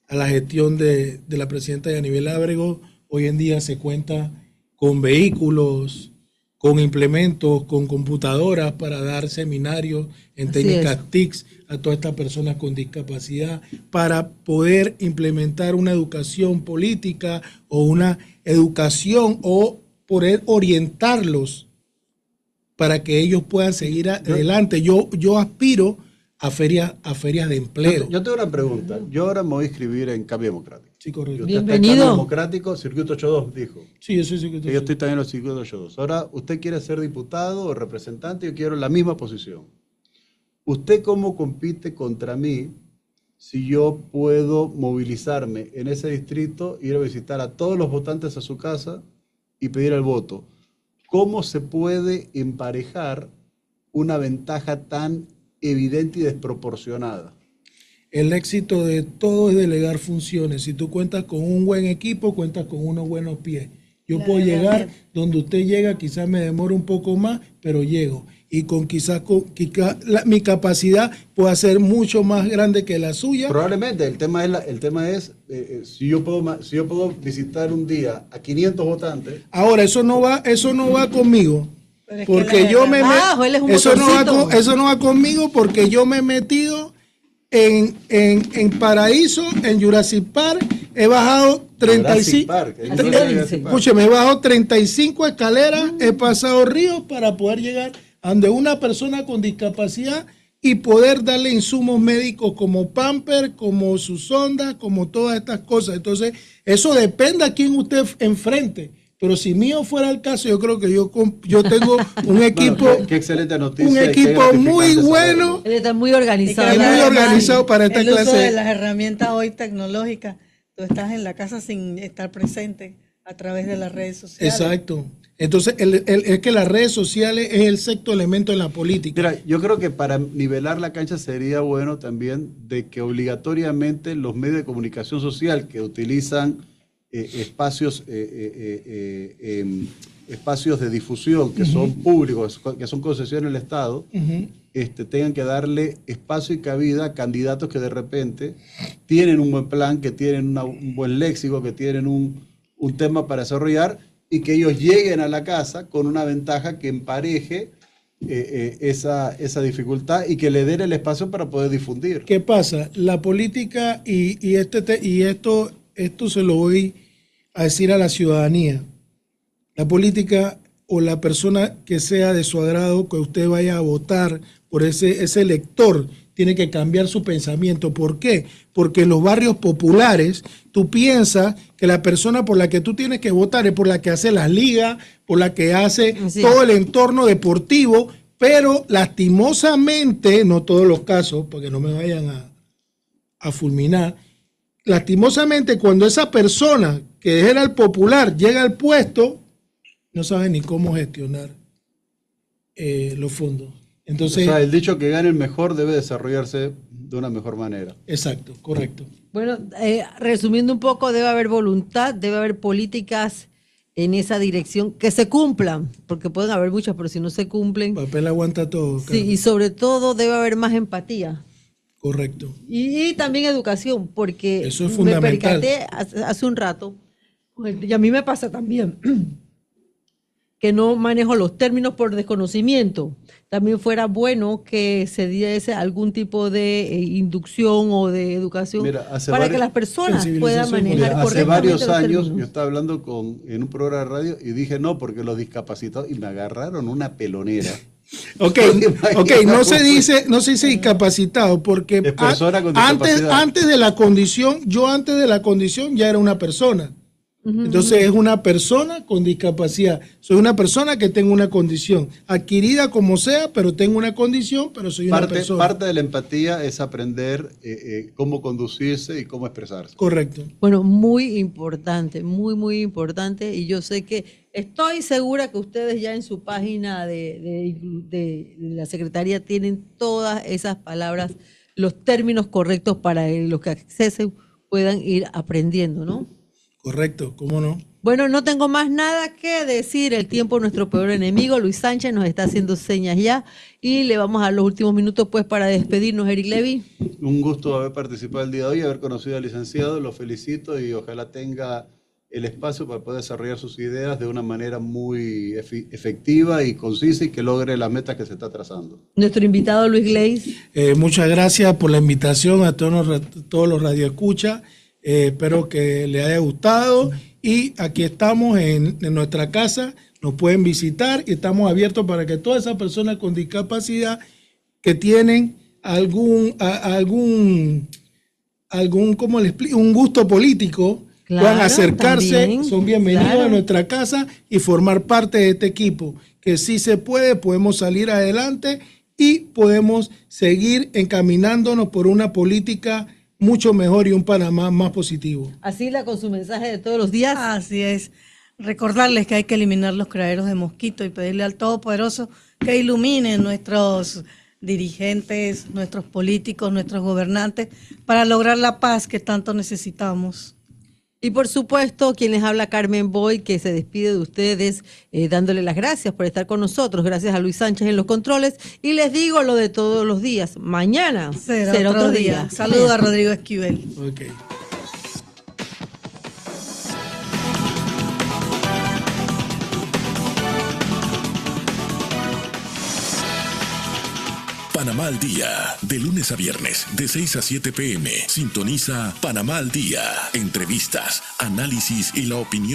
la gestión de la presidenta Yanibel Ábrego, hoy en día se cuenta con vehículos, con implementos, con computadoras para dar seminarios en Así técnicas es. TICS a todas estas personas con discapacidad, para poder implementar una educación política o una educación o poder orientarlos para que ellos puedan seguir adelante. Yo aspiro a ferias de empleo. Yo tengo una pregunta. Yo ahora me voy a inscribir en Cambio Democrático. Sí, correcto. Y usted está en Bienvenido. Cambio Democrático, Circuito 82, dijo. Sí, eso sí que Y yo estoy también en el Circuito 82. Ahora, usted quiere ser diputado o representante, yo quiero la misma posición. ¿Usted cómo compite contra mí si yo puedo movilizarme en ese distrito, ir a visitar a todos los votantes a su casa y pedir el voto? ¿Cómo se puede emparejar una ventaja tan evidente y desproporcionada? El éxito de todo es delegar funciones. Si tú cuentas con un buen equipo, cuentas con unos buenos pies. Yo puedo llegar donde usted llega, quizás me demore un poco más, pero llego. Y mi capacidad puede ser mucho más grande que la suya. Probablemente, el tema es si yo puedo visitar un día a 500 votantes. Ahora, eso no va conmigo. Pero es que Porque la- yo me él es un eso motorcito. eso no va conmigo porque yo me he metido en Paraíso, en Jurassic Park, he bajado 35. Escúcheme, he bajado 35 escaleras, he pasado ríos para poder llegar a donde una persona con discapacidad y poder darle insumos médicos como pamper, como su sonda, como todas estas cosas. Entonces, eso depende a quién usted enfrente. Pero si mío fuera el caso, yo creo que yo tengo un equipo, Bueno, qué excelente noticia. un y qué equipo muy gratificante bueno. saberlo. Él está muy Y organizado. creo que muy además organizado para esta el uso clase. de las herramientas hoy tecnológicas. Tú estás en la casa sin estar presente a través de las redes sociales. Exacto. Entonces, es que las redes sociales es el sexto elemento en la política. Mira, yo creo que para nivelar la cancha sería bueno también de que obligatoriamente los medios de comunicación social que utilizan espacios espacios de difusión que son públicos, que son concesiones del Estado, tengan que darle espacio y cabida a candidatos que de repente tienen un buen plan, que tienen un buen léxico, que tienen un tema para desarrollar, y que ellos lleguen a la casa con una ventaja que empareje esa dificultad y que le den el espacio para poder difundir. ¿Qué pasa? La política, y esto se lo voy a decir a la ciudadanía, la política o la persona que sea de su agrado, que usted vaya a votar por ese elector, tiene que cambiar su pensamiento. ¿Por qué? Porque en los barrios populares tú piensas que la persona por la que tú tienes que votar es por la que hace las ligas, por la que hace todo el entorno deportivo, pero lastimosamente, no todos los casos, porque no me vayan a fulminar, lastimosamente cuando esa persona que era el popular llega al puesto, no sabe ni cómo gestionar los fondos. Entonces, o sea, el dicho que gane el mejor debe desarrollarse de una mejor manera. Exacto, correcto. Bueno, resumiendo un poco, debe haber voluntad, debe haber políticas en esa dirección que se cumplan, porque pueden haber muchas, pero si no se cumplen... Papel aguanta todo. Sí, y sobre todo debe haber más empatía. Correcto. Y también educación, porque eso es fundamental. Me percaté hace un rato, y a mí me pasa también, que no manejo los términos por desconocimiento. También fuera bueno que se diese algún tipo de inducción o de educación para que las personas puedan manejar correctamente. Hace varios los años términos. yo estaba hablando en un programa de radio y dije no, porque los discapacitados, y me agarraron una pelonera. Ok, no se dice discapacitado, porque antes de la condición ya era una persona. Entonces es una persona con discapacidad. Soy una persona que tengo una condición, adquirida como sea, pero tengo una condición, pero soy una persona. Parte de la empatía es aprender cómo conducirse y cómo expresarse. Correcto. Bueno, muy importante, muy importante. Y yo sé que estoy segura que ustedes ya en su página de la Secretaría tienen todas esas palabras, los términos correctos para que los que accesen puedan ir aprendiendo, ¿no? Correcto, ¿cómo no? Bueno, no tengo más nada que decir. El tiempo es nuestro peor enemigo. Luis Sánchez nos está haciendo señas ya y le vamos a dar los últimos minutos pues para despedirnos. Eric Levy. Un gusto haber participado el día de hoy, haber conocido al licenciado. Lo felicito y ojalá tenga el espacio para poder desarrollar sus ideas de una manera muy efectiva y concisa y que logre las metas que se está trazando. Nuestro invitado Luis Gleis. Muchas gracias por la invitación a todos los radioescuchas. Espero que les haya gustado y aquí estamos en nuestra casa, nos pueden visitar y estamos abiertos para que todas esas personas con discapacidad que tienen algún ¿cómo le explico? Un gusto político, puedan acercarse, también, son bienvenidos a nuestra casa y formar parte de este equipo, que sí se puede, podemos salir adelante y podemos seguir encaminándonos por una política mucho mejor y un Panamá más positivo. Así con su mensaje de todos los días. Así es. Recordarles que hay que eliminar los criaderos de mosquitos y pedirle al Todopoderoso que ilumine nuestros dirigentes, nuestros políticos, nuestros gobernantes para lograr la paz que tanto necesitamos. Y por supuesto, quien les habla, Carmen Boy, que se despide de ustedes dándole las gracias por estar con nosotros. Gracias a Luis Sánchez en los controles. Y les digo lo de todos los días. Mañana será otro día. Saludos a Rodrigo Esquivel. Okay. Panamá al Día, de lunes a viernes, de 6 a 7 p.m. Sintoniza Panamá al Día. Entrevistas, análisis y la opinión